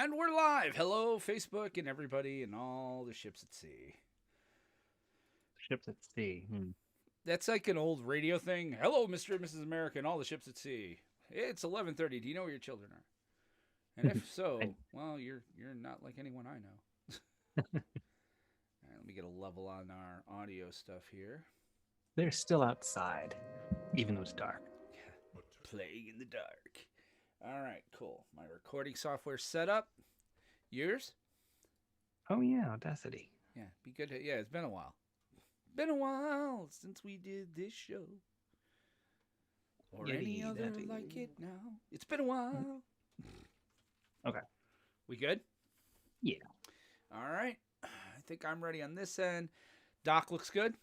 And we're live. Hello, Facebook and everybody and all the ships at sea. Ships at sea. That's like an old radio thing. Hello, Mr. and Mrs. America and all the ships at sea. It's 11:30. Do you know where your children are? And if I, so, well, you're not like anyone I know. All right, let me get a level on our audio stuff here. they're still outside, even though it's dark. Playing in the dark. All right, cool. My recording software set up. Yours? Oh yeah, Audacity. Yeah, be good. Yeah, it's been a while. Been a while since we did this show. Or any other like it now. It's been a while. Okay. We good? Yeah. All right. I think I'm ready on this end. Doc looks good.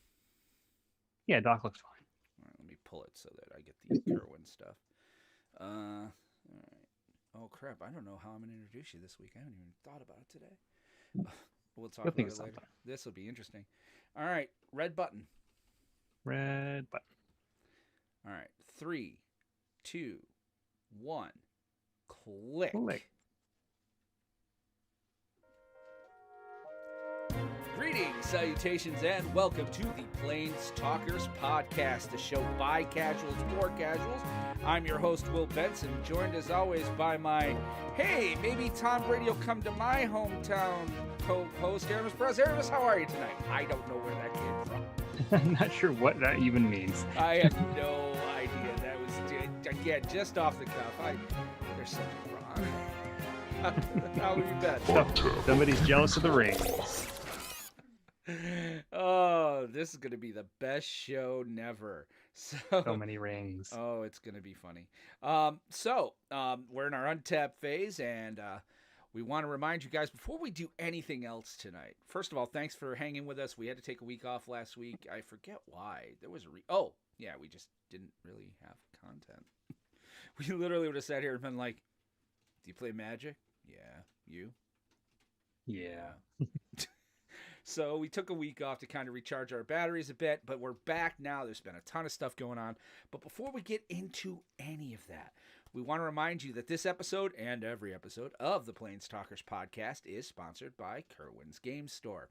Yeah, Doc looks fine. All right, let me pull it so that I get the Kerwin stuff. All right. Oh crap! I don't know how I'm gonna introduce you this week. I haven't even thought about it today. We'll talk about it later. This will be interesting. All right, red button. Red button. All right, 3, 2, 1, click. Greetings, salutations, and welcome to the PlanesTalkers podcast, a show by casuals for casuals. I'm your host, Will Benson, joined as always by my, hey, maybe Tom Brady will come to my hometown co-host, Aramis Perez. Aramis, how are you tonight? I don't know where that came from. I'm not sure what that even means. I have no idea. That was, again, just off the cuff. There's something wrong. How have you been? Somebody's jealous of the rings. Oh, this is going to be the best show never. So many rings. Oh, it's going to be funny. We're in our untapped phase, and we want to remind you guys before we do anything else tonight. First of all, thanks for hanging with us. We had to take a week off last week. I forget why. There was we just didn't really have content. We literally would have sat here and been like, "Do you play Magic?" Yeah. You? Yeah. So we took a week off to kind of recharge our batteries a bit, but we're back now. There's been a ton of stuff going on. But before we get into any of that, we want to remind you that this episode and every episode of the PlanesTalkers podcast is sponsored by Kerwin's Game Store.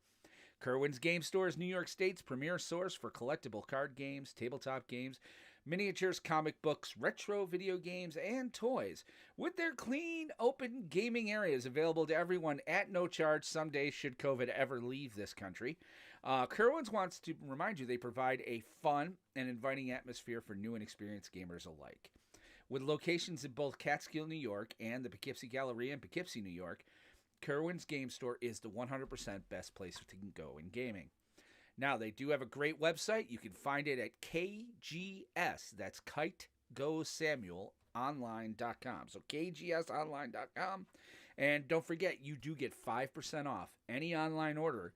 Kerwin's Game Store is New York State's premier source for collectible card games, tabletop games, miniatures, comic books, retro video games, and toys. With their clean, open gaming areas available to everyone at no charge someday should COVID ever leave this country. Kerwin's wants to remind you they provide a fun and inviting atmosphere for new and experienced gamers alike. With locations in both Catskill, New York, and the Poughkeepsie Galleria in Poughkeepsie, New York, Kerwin's Game Store is the 100% best place to go in gaming. Now, they do have a great website. You can find it at KGS. That's Kite Go Samuel online.com. So kgsonline.com. And don't forget, you do get 5% off any online order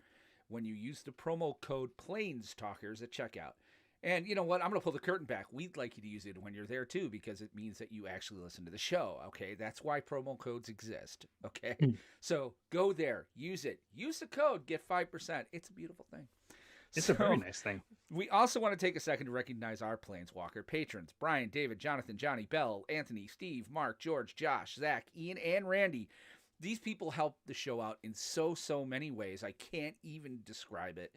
when you use the promo code PlanesTalkers at checkout. And you know what? I'm going to pull the curtain back. We'd like you to use it when you're there, too, because it means that you actually listen to the show, okay? That's why promo codes exist, okay? So go there. Use it. Use the code. Get 5%. It's a beautiful thing. It's a very nice thing. We also want to take a second to recognize our Planeswalker patrons. Brian, David, Jonathan, Johnny, Bell, Anthony, Steve, Mark, George, Josh, Zach, Ian, and Randy. These people help the show out in so many ways. I can't even describe it.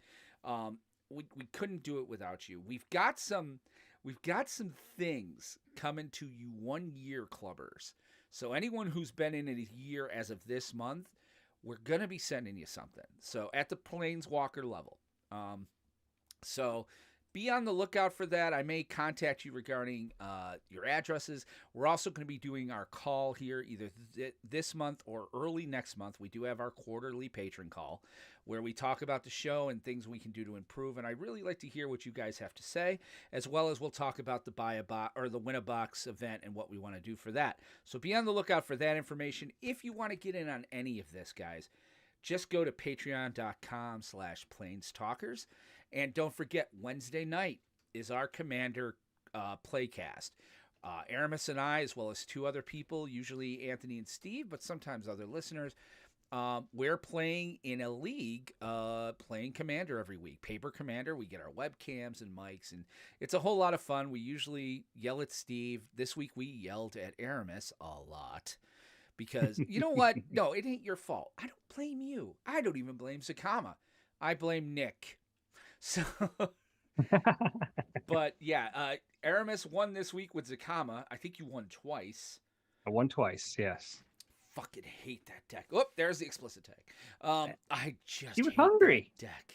We couldn't do it without you. We've got some things coming to you 1 year clubbers. So anyone who's been in a year as of this month, we're going to be sending you something. So at the Planeswalker level. So be on the lookout for that. I may contact you regarding your addresses. We're also going to be doing our call here either this month or early next month. We do have our quarterly patron call where we talk about the show and things we can do to improve. And I really like to hear what you guys have to say, as well as we'll talk about the buy a box or the win a box event and what we want to do for that. So be on the lookout for that information. If you want to get in on any of this, guys, just go to patreon.com/PlanesTalkers. And don't forget, Wednesday night is our Commander playcast. Aramis and I, as well as two other people, usually Anthony and Steve, but sometimes other listeners, we're playing in a league, playing Commander every week. Paper Commander. We get our webcams and mics, and it's a whole lot of fun. We usually yell at Steve. This week we yelled at Aramis a lot. because you know what? No, it ain't your fault. I don't blame you. I don't even blame Sakama. I blame Nick. So, but yeah, Aramis won this week with Zakama. I think you won twice. I won twice, yes. Fucking hate that deck. Oh, there's the explicit tag. I just She was hate hungry. that deck.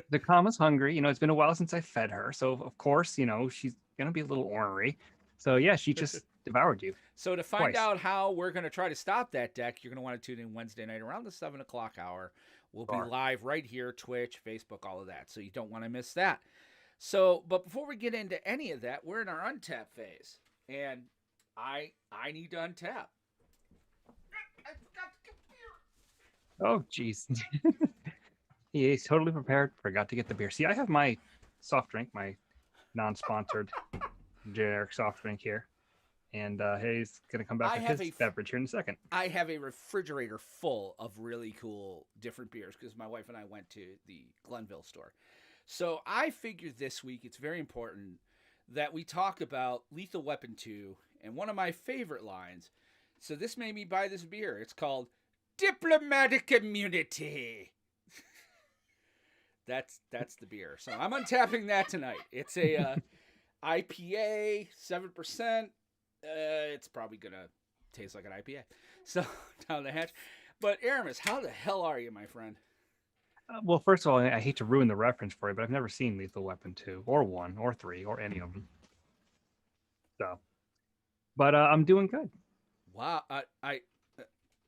The Kama's hungry. It's been a while since I fed her, so of course, she's gonna be a little ornery. So yeah, she just devoured you. So to find Twice. out how we're going to try to stop that deck, you're going to want to tune in Wednesday night around the 7 o'clock hour. We'll be live right here, Twitch, Facebook, all of that. So you don't want to miss that. So, but before we get into any of that, we're in our untap phase. And I need to untap. I forgot to get beer. Oh, jeez. He's totally prepared. Forgot to get the beer. See, I have my soft drink, my non-sponsored generic soft drink here. And he's going to come back with his beverage here in a second. I have a refrigerator full of really cool different beers because my wife and I went to the Glenville store. So I figured this week it's very important that we talk about Lethal Weapon 2 and one of my favorite lines. So this made me buy this beer. It's called Diplomatic Immunity. That's the beer. So I'm untapping that tonight. It's a IPA, 7%. It's probably going to taste like an IPA. So, down the hatch. But, Aramis, how the hell are you, my friend? Well, first of all, I hate to ruin the reference for you, but I've never seen Lethal Weapon 2, or 1, or 3, or any of them. So, but I'm doing good. Wow.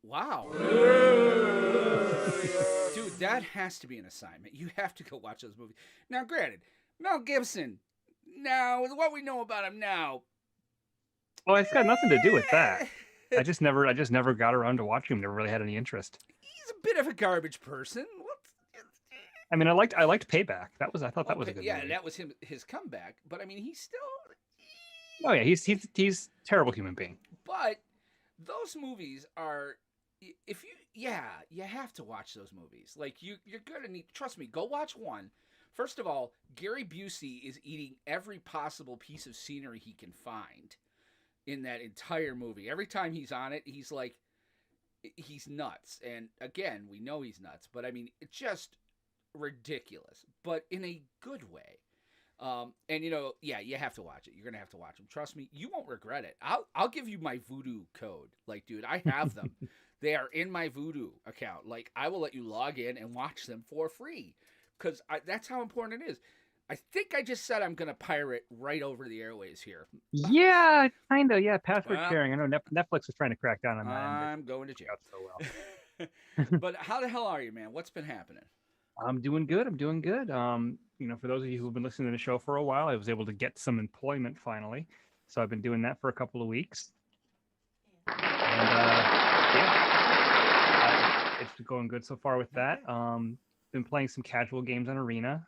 Wow. Dude, that has to be an assignment. You have to go watch those movies. Now, granted, Mel Gibson, now, what we know about him now, well, it's got nothing to do with that. I just never got around to watching him. Never really had any interest. He's a bit of a garbage person. I mean, I liked Payback. I thought that was a good movie. Yeah, that was his comeback. But I mean, he's still. Oh yeah, he's a terrible human being. But those movies are, if you have to watch those movies. Like you're gonna need. Trust me, go watch one. First of all, Gary Busey is eating every possible piece of scenery he can find in that entire movie. Every time he's on it, he's nuts. And again, we know he's nuts, but I mean, it's just ridiculous, but in a good way. And you have to watch it. You're gonna have to watch them. Trust me, you won't regret it. I'll give you my Voodoo code. Like, dude, I have them. They are in my Voodoo account. Like, I will let you log in and watch them for free because that's how important it is. I think I just said I'm going to pirate right over the airways here. Yeah, kind of. Yeah, password sharing. I know Netflix is trying to crack down on that. I'm going to jail. So well. But how the hell are you, man? What's been happening? I'm doing good. For those of you who've been listening to the show for a while, I was able to get some employment finally. So I've been doing that for a couple of weeks. And it's going good so far with that. Been playing some casual games on Arena.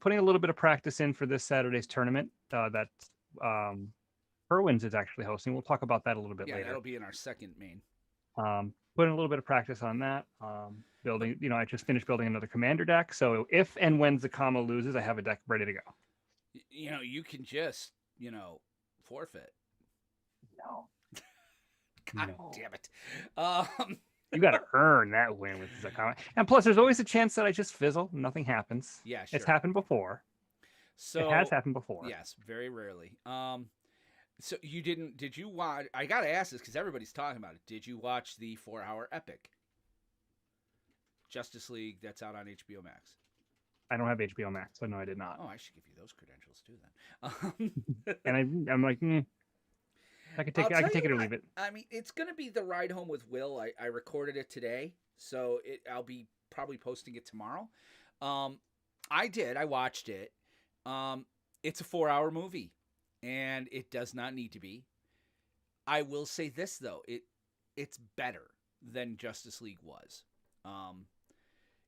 Putting a little bit of practice in for this Saturday's tournament that Kerwin's is actually hosting. We'll talk about that a little bit later. Yeah, that'll be in our second main. Putting a little bit of practice on that. Building, I just finished building another commander deck. So if and when Zakama loses, I have a deck ready to go. You can just, forfeit. No. God damn it. You got to earn that win with Zakama. And plus, there's always a chance that I just fizzle. Nothing happens. Yeah, sure. It's happened before. It has happened before. Yes, very rarely. So did you watch, I got to ask this because everybody's talking about it. Did you watch the 4-hour epic? Justice League that's out on HBO Max. I don't have HBO Max, so no, I did not. Oh, I should give you those credentials too then. And I'm like, I can take it or leave it. I mean, it's going to be the ride home with Will. I recorded it today, so I'll be probably posting it tomorrow. I watched it. It's a 4-hour movie, and it does not need to be. I will say this though, it's better than Justice League was.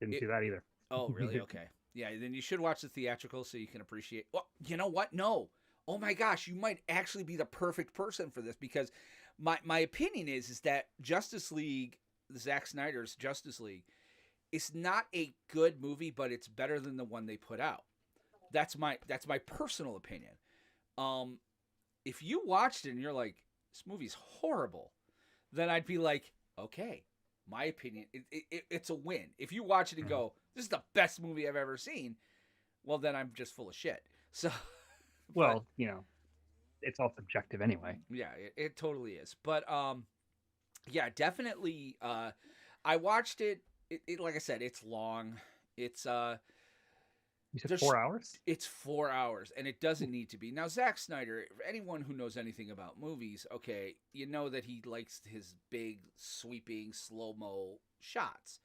Didn't see that either. Oh, really? Okay. Yeah, then you should watch the theatrical so you can appreciate. Well, you know what? No. Oh my gosh, you might actually be the perfect person for this because my opinion is that Justice League, Zack Snyder's Justice League, is not a good movie, but it's better than the one they put out. That's my personal opinion. If you watched it and you're like, this movie's horrible, then I'd be like, okay, my opinion, it's a win. If you watch it and go, this is the best movie I've ever seen, well, then I'm just full of shit. So, Well, it's all subjective anyway. yeah, it totally is. But yeah, definitely. I watched it. Like I said, it's long. It's You said 4 hours? It's 4 hours, and it doesn't need to be. Now, Zack Snyder, for anyone who knows anything about movies, okay, you know that he likes his big, sweeping, slow-mo shots.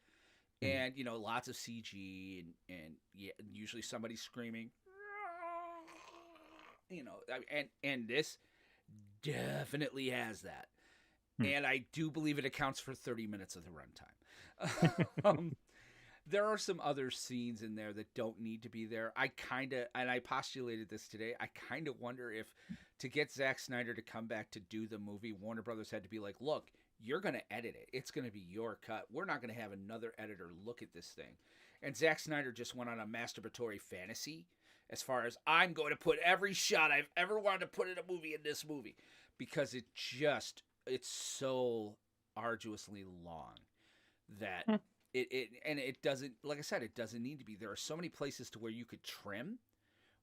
And, lots of CG and yeah, usually somebody screaming. And this definitely has that. And I do believe it accounts for 30 minutes of the runtime. There are some other scenes in there that don't need to be there. And I postulated this today, I kind of wonder if to get Zack Snyder to come back to do the movie, Warner Brothers had to be like, look, you're going to edit it. It's going to be your cut. We're not going to have another editor look at this thing. And Zack Snyder just went on a masturbatory fantasy as far as I'm going to put every shot I've ever wanted to put in a movie in this movie, because it's so arduously long that it doesn't, like I said, it doesn't need to be. There are so many places to where you could trim,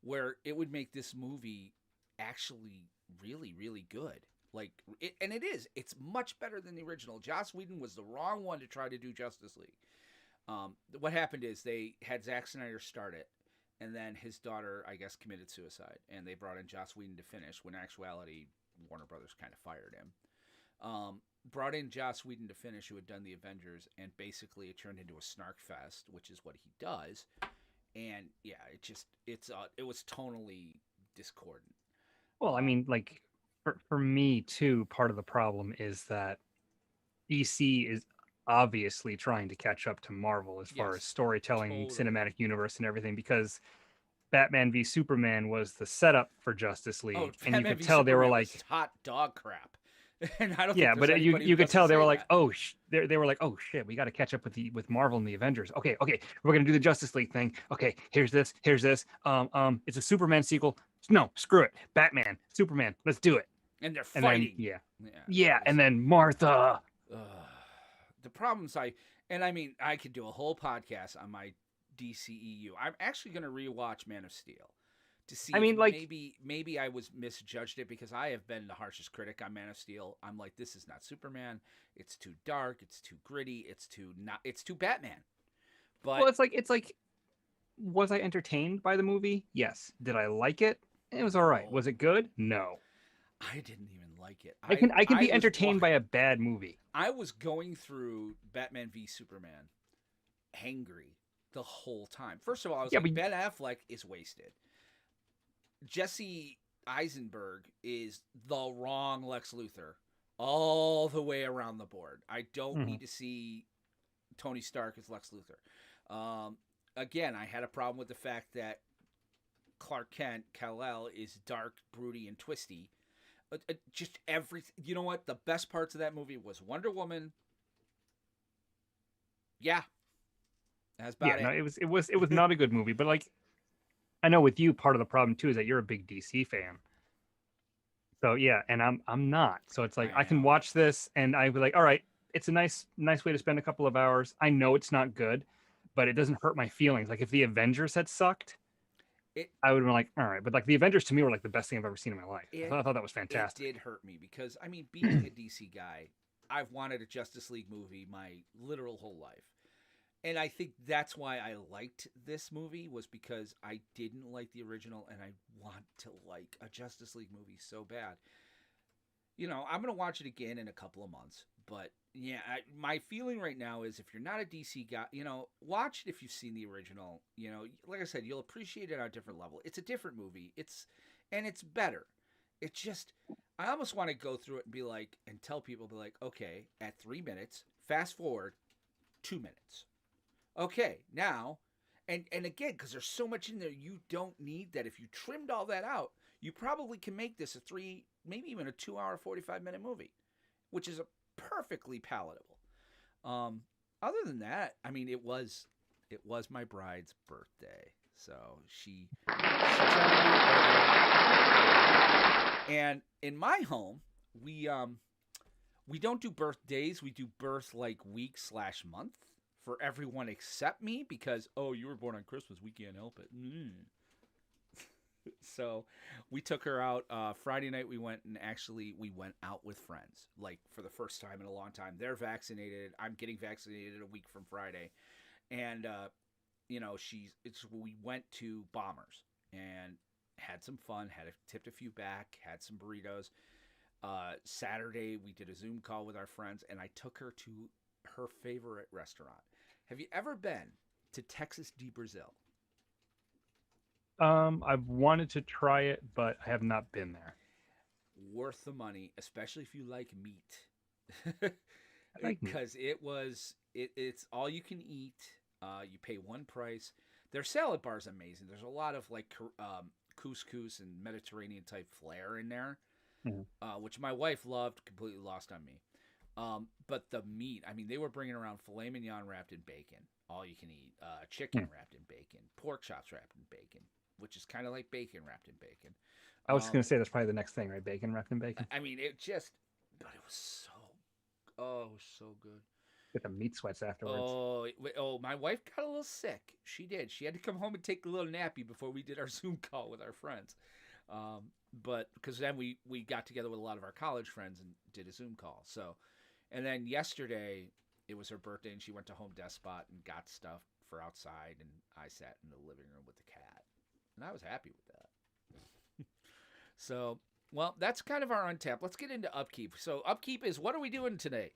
where it would make this movie actually really, really good. And it is. It's much better than the original. Joss Whedon was the wrong one to try to do Justice League. What happened is they had Zack Snyder start it, and then his daughter, I guess, committed suicide, and they brought in Joss Whedon to finish, when in actuality, Warner Brothers kind of fired him. Brought in Joss Whedon to finish, who had done the Avengers, and basically it turned into a snark fest, which is what he does. And yeah, it was tonally discordant. Well, I mean, like, for me too, part of the problem is that DC is obviously trying to catch up to Marvel as far as storytelling, totally. cinematic universe, and everything, because Batman v Superman was the setup for Justice League, and you could tell they were like hot dog crap. And I don't yeah, think but you could tell they were like, oh, they were like, oh shit, we got to catch up with Marvel and the Avengers. Okay, we're gonna do the Justice League thing. Okay, here's this. It's a Superman sequel. No, screw it. Batman, Superman, let's do it. And they're fighting. And then Martha. The problems I could do a whole podcast on my DCEU. I'm actually going to rewatch Man of Steel to see. Maybe I was misjudged it, because I have been the harshest critic on Man of Steel. I'm like, this is not Superman. It's too dark. It's too gritty. It's too Batman. But well, it's like, was I entertained by the movie? Yes. Did I like it? It was all right. Was it good? No. I didn't even like it. I can be entertained by a bad movie. I was going through Batman v Superman hangry the whole time. First of all, I was like, Ben Affleck is wasted. Jesse Eisenberg is the wrong Lex Luthor all the way around the board. I don't need to see Tony Stark as Lex Luthor. Again, I had a problem with the fact that Clark Kent, Kal-El, is dark, broody, and twisty. Just everything. You know what? The best parts of that movie was Wonder Woman. Yeah, that's about it. No, it was not a good movie. But like, I know with you, part of the problem too is that you're a big DC fan. So yeah, and I'm not. So it's like I can watch this and I'd be like, all right, it's a nice way to spend a couple of hours. I know it's not good, but it doesn't hurt my feelings. Like if the Avengers had sucked, I would have been like, all right. But like the Avengers to me were like the best thing I've ever seen in my life. I thought that was fantastic. It did hurt me because, I mean, being a DC guy, I've wanted a Justice League movie my literal whole life. And I think that's why I liked this movie, was because I didn't like the original and I want to like a Justice League movie so bad. You know, I'm going to watch it again in a couple of months. But yeah, my feeling right now is if you're not a DC guy, you know, watch it if you've seen the original. You know, like I said, you'll appreciate it on a different level. It's a different movie. It's better. It's just, I almost want to go through it and be like, and tell people, be like, okay, at 3 minutes, fast forward 2 minutes. Okay, now, and again, because there's so much in there, you don't need that. If you trimmed all that out, you probably can make this a 3, maybe even a 2 hour, 45-minute movie, which is a perfectly palatable. Other than that, I mean, it was my bride's birthday, so she and in my home, we We don't do birthdays. We do birth like week slash month for everyone except me because you were born on Christmas. We can't help it. So we took her out Friday night. We went and actually we went out with friends like for the first time in a long time. They're vaccinated. I'm getting vaccinated a week from Friday, and we went to Bombers and had some fun. Tipped a few back. Had some burritos. Saturday we did a Zoom call with our friends, and I took her to her favorite restaurant. Have you ever been to Texas de Brazil? I've wanted to try it, but I have not been there. Worth the money, especially if you like meat, I like meat. because it's all you can eat. You pay one price. Their salad bar is amazing. There's a lot of like couscous and Mediterranean type flair in there, Mhm. which my wife loved. Completely lost on me. But the meat, I mean, they were bringing around filet mignon wrapped in bacon, all you can eat. Chicken Hmm. wrapped in bacon, pork chops wrapped in bacon, which is kind of like bacon wrapped in bacon. I was going to say that's probably the next thing, right? Bacon wrapped in bacon. I mean, but it was so good. Get the meat sweats afterwards. My wife got a little sick. She did. She had to come home and take a little nappy before we did our Zoom call with our friends. But because then we got together with a lot of our college friends and did a Zoom call. So, and then yesterday it was her birthday and she went to Home Depot and got stuff for outside, and I sat in the living room with the cat, and I was happy with that. So, well, that's kind of our untap. Let's get into upkeep. So, upkeep is what are we doing today?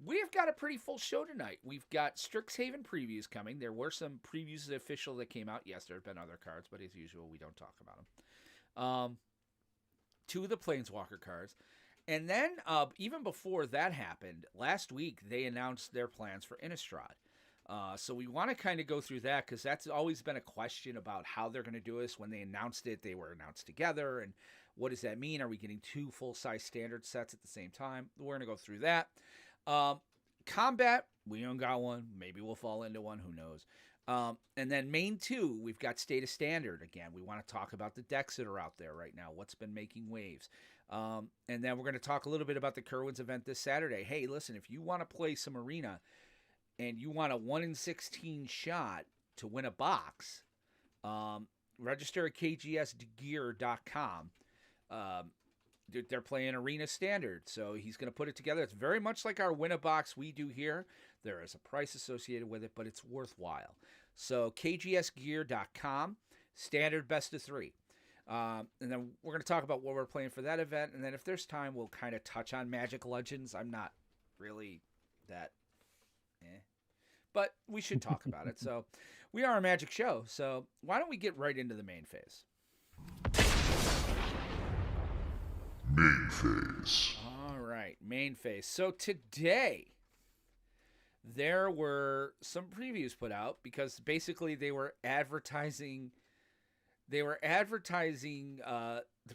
We've got a pretty full show tonight. We've got Strixhaven previews coming. There were some previews official that came out. Yes, there have been other cards, but as usual, we don't talk about them. Two of the Planeswalker cards. And then, even before that happened, last week they announced their plans for Innistrad. So we want to kind of go through that because that's always been a question about how they're going to do this. When they announced it, they were announced together. And what does that mean? Are we getting two full-size standard sets at the same time? We're going to go through that. Combat, we don't got one. Maybe we'll fall into one. Who knows? And then main two, we've got State of Standard. Again, we want to talk about the decks that are out there right now. What's been making waves? And then we're going to talk a little bit about the Kerwin's event this Saturday. Hey, listen, if you want to play some Arena and you want a 1 in 16 shot to win a box, register at kgsgear.com. They're playing Arena Standard, so he's going to put it together. It's very much like our win a box we do here. There is a price associated with it, but it's worthwhile. So kgsgear.com, Standard best of 3. And then we're going to talk about what we're playing for that event, and then if there's time, we'll kind of touch on Magic Legends. I'm not really that but we should talk about it. So we are a Magic show, so why don't we get right into the main phase? Main phase. All right, main phase. So today there were some previews put out because basically they were advertising the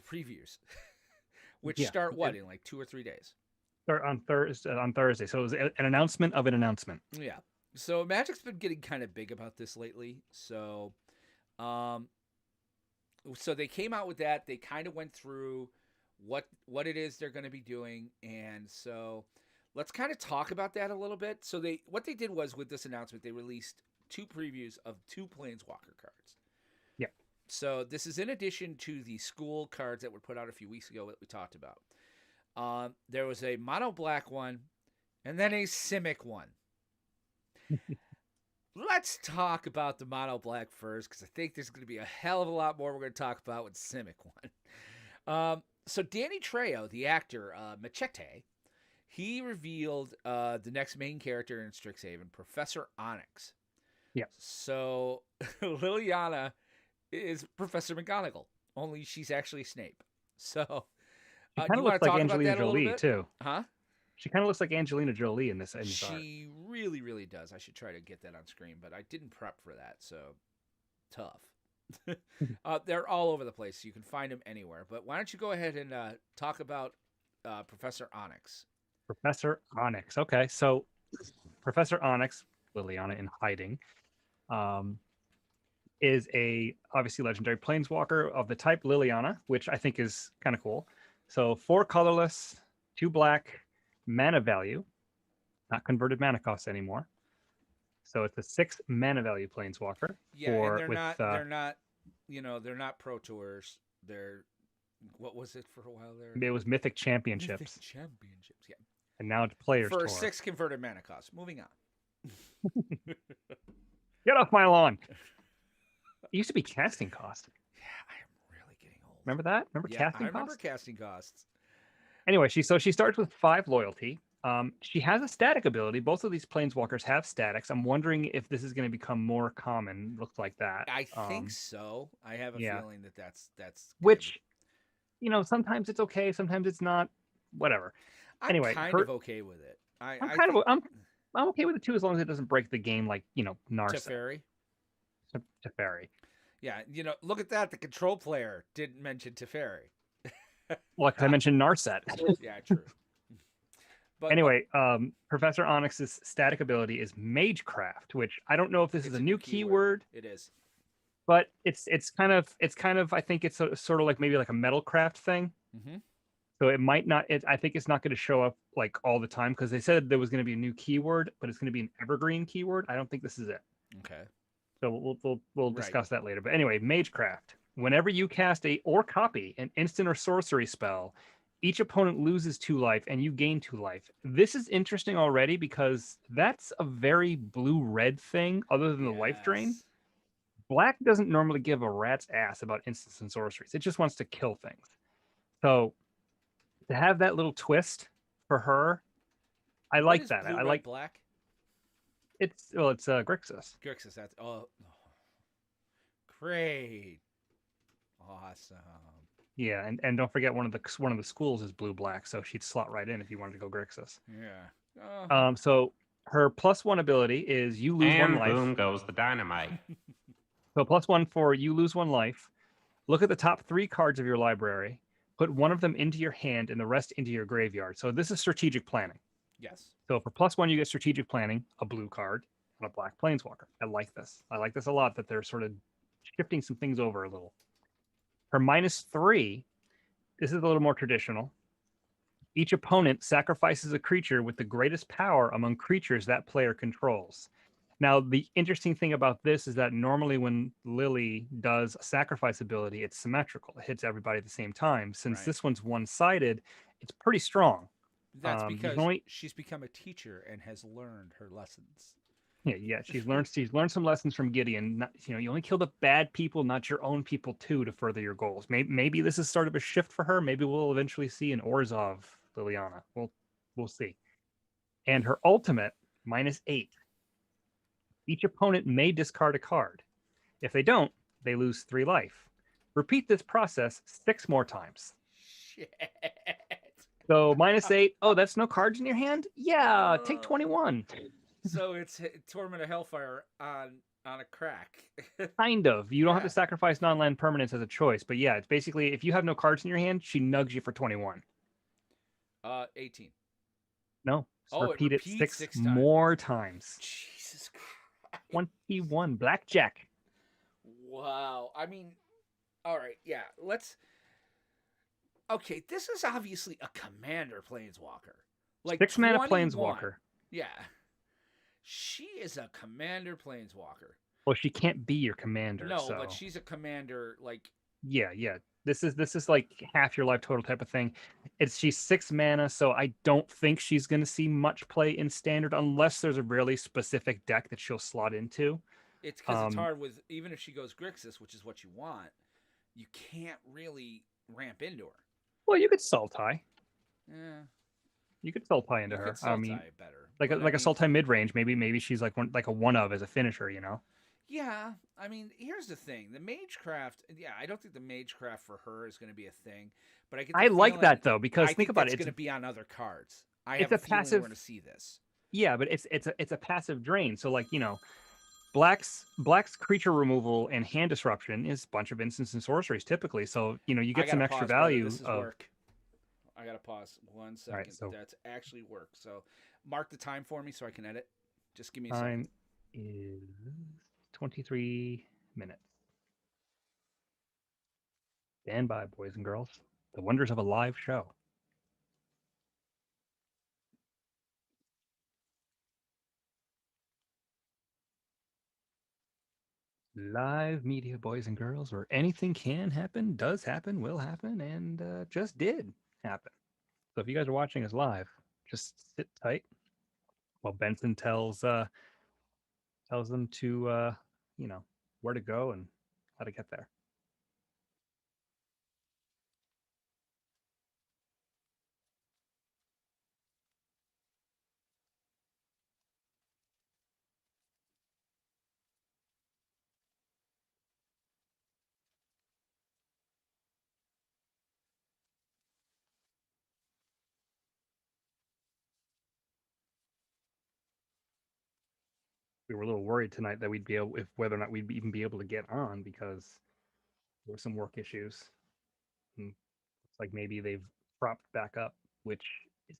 previews, which start in like 2 or 3 days. Start on Thursday. So it was an announcement of an announcement. Yeah. So Magic's been getting kind of big about this lately. So they came out with that. They kind of went through what it is they're going to be doing, and so let's kind of talk about that a little bit. So what they did was with this announcement, they released 2 previews of 2 Planeswalker cards. Yeah. So this is in addition to the school cards that were put out a few weeks ago that we talked about. There was a mono black one, and then a Simic one. Let's talk about the mono black first, because I think there's going to be a hell of a lot more we're going to talk about with Simic one. So Danny Trejo, the actor, Machete, he revealed the next main character in Strixhaven, Professor Onyx. Yeah. So Liliana is Professor McGonagall, only she's actually Snape. So she kind of looks like Angelina Jolie too. Huh? She kind of looks like Angelina Jolie in this. She really, really does. I should try to get that on screen, but I didn't prep for that, so tough. They're all over the place. You can find them anywhere. But why don't you go ahead and talk about Professor Onyx? Professor Onyx. Okay, so Professor Onyx, Liliana in hiding, is a obviously legendary planeswalker of the type Liliana, which I think is kind of cool. So 4 colorless, 2 black, mana value, not converted mana cost anymore. So it's a 6 mana value planeswalker. Yeah, and they're with not they're not pro tours. They're what was it for a while there? it was Mythic Mythic Championships, Championships. Yeah. and now it's Players For Tour. 6 converted mana cost. Moving on. Get off my lawn. It used to be casting cost. Yeah, I am really getting old. Remember that? Remember Yeah, casting I remember cost? casting costs. Anyway, she starts with 5 loyalty. She has a static ability. Both of these planeswalkers have statics. I'm wondering if this is going to become more common. Looks like that. I think so. I have a yeah. feeling that's good. Which, sometimes it's okay, sometimes it's not. Whatever. I'm Anyway, kind of okay with it. I'm okay with it too, as long as it doesn't break the game like Narset. Teferi. Teferi. Yeah, look at that. The control player didn't mention Teferi. Well, because I mentioned Narset. Yeah, true. But anyway, Professor Onyx's static ability is Magecraft, which I don't know if this is a new keyword. It is, but it's kind of I think it's sort of like maybe like a metalcraft thing. Mm-hmm. So it might not. I think it's not going to show up like all the time because they said there was going to be a new keyword, but it's going to be an evergreen keyword. I don't think this is it. Okay. So we'll discuss that later. But anyway, Magecraft. Whenever you cast or copy an instant or sorcery spell, each opponent loses 2 life and you gain 2 life. This is interesting already because that's a very blue-red thing other than the life drain. Black doesn't normally give a rat's ass about instants and sorceries. It just wants to kill things. So to have that little twist for her, I like that. Blue, I like black. It's Grixis. Grixis. That's great. Awesome. Yeah, and don't forget one of the schools is blue black, so she'd slot right in if you wanted to go Grixis. Yeah. So her +1 ability is you lose 1 life. And boom goes the dynamite. So +1 for you lose 1 life. Look at the top 3 cards of your library. Put one of them into your hand and the rest into your graveyard. So this is strategic planning. Yes. So for +1, you get strategic planning, a blue card, and a black planeswalker. I like this. I like this a lot that they're sort of shifting some things over a little. Her -3, this is a little more traditional. Each opponent sacrifices a creature with the greatest power among creatures that player controls. Now, the interesting thing about this is that normally when Lily does a sacrifice ability, it's symmetrical. It hits everybody at the same time. Since this one's one-sided, it's pretty strong. That's because she's become a teacher and has learned her lessons. Yeah, she's learned some lessons from Gideon. You only kill the bad people, not your own people too, to further your goals. Maybe this is sort of a shift for her. Maybe we'll eventually see an Orzhov Liliana. We'll see. And her ultimate, -8. Each opponent may discard a card. If they don't, they lose 3 life. Repeat this process 6 more times. Shit. So -8. Oh, that's no cards in your hand? Yeah, take 21. So it's Torment of Hellfire on a crack. Kind of. You don't have to sacrifice non-land permanents as a choice, but yeah, it's basically if you have no cards in your hand, she nugs you for 21. 18. No. Repeat it 6 times. more times. Jesus Christ. 21. Blackjack. Wow. I mean, all right. Yeah. Okay, this is obviously a commander planeswalker. Like 6 mana planeswalker. Yeah. She is a commander planeswalker. Well, she can't be your commander. No, so. but she's a commander. Like. Yeah. This is like half your life total type of thing. She's 6 mana, so I don't think she's going to see much play in standard unless there's a really specific deck that she'll slot into. It's because it's hard with even if she goes Grixis, which is what you want, you can't really ramp into her. Well, you could Sultai. Yeah. You could Sultai into her. I mean, better. Like a Sultai mid-range. Maybe she's like a one of as a finisher, Yeah, I mean, here's the thing: the Magecraft. Yeah, I don't think the Magecraft for her is going to be a thing, but I like that though because think about it. It's going to be on other cards. It's a passive. We're going to see this. Yeah, but it's a passive drain. So like Black's creature removal and hand disruption is a bunch of instants and sorceries typically. So you get some extra value. This is work. I gotta pause 1 second. Right, so that's actually work. So mark the time for me so I can edit. Just give me a second. Time is 23 minutes. Stand by, boys and girls. The wonders of a live show. Live media, boys and girls, where anything can happen, does happen, will happen, and just did happen. So if you guys are watching us live, just sit tight while Benson tells them to you know where to go and how to get there. We were a little worried tonight that we'd be able, if whether or not we'd even be able to get on because there were some work issues. And it's like maybe they've propped back up, which is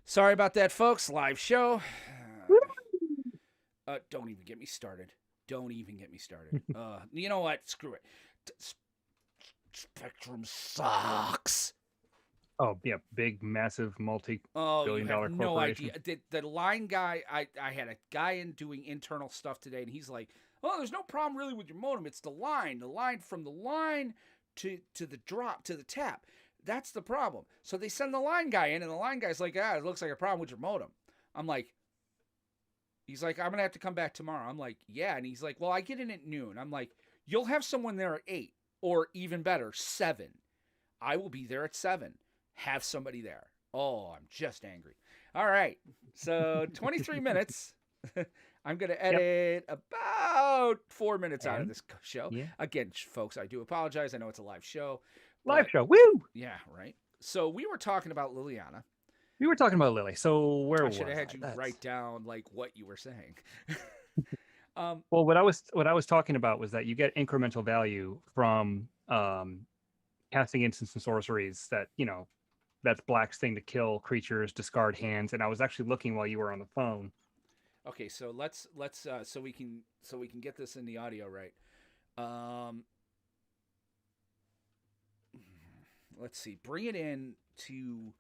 Sorry about that, folks. Live show. Don't even get me started. Don't even get me started. You know what? Screw it. Spectrum sucks. oh yeah, big, massive, Oh, you multi-billion have dollar no corporation. idea. The line guy, I had a guy in doing internal stuff today, and he's like, "Oh, there's no problem really with your modem. It's the line from the line to the drop to the tap. That's the problem." So they send the line guy in, and the line guy's like, "Ah, it looks like a problem with your modem." I'm like, he's like, "I'm gonna have to come back tomorrow." I'm like, "Yeah," and he's like, "Well, I get in at noon." I'm like, "You'll have someone there at 8, or even better, 7. I will be there at 7. Have somebody there." Oh, I'm just angry. All right. So 23 minutes. I'm going to Yep. edit about 4 minutes out of And this show. yeah, Again, folks, I do apologize. I know it's a live show, live but show. Woo! yeah, right. So we were talking about Liliana. We were talking about Lily. So where I should have was had I? you That's write down like what you were saying. well, what I was talking about was that you get incremental value from casting instants and sorceries that that's Black's thing to kill creatures, discard hands. And I was actually looking while you were on the phone. Okay, so let's so we can get this in the audio right. Um, let's see. Bring it in to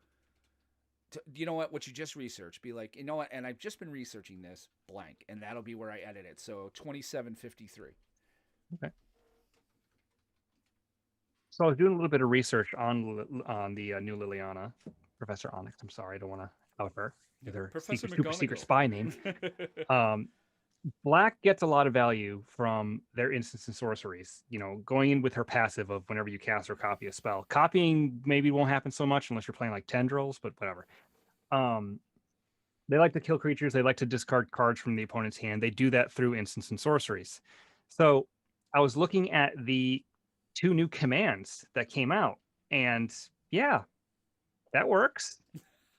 you know what you just researched. Be like, you know what, and I've just been researching this blank, and that'll be where I edit it. So 2753. Okay. So I was doing a little bit of research on the new Liliana, Professor Onyx. I'm sorry, I don't want to out her with her Professor super secret McGonagall. spy name. Um, Black gets a lot of value from their instants and sorceries. Going in with her passive of whenever you cast or copy a spell. Copying maybe won't happen so much unless you're playing like tendrils, but whatever. Um, they like to kill creatures. They like to discard cards from the opponent's hand. They do that through instants and sorceries. So I was looking at the 2 new commands that came out, and yeah, that works.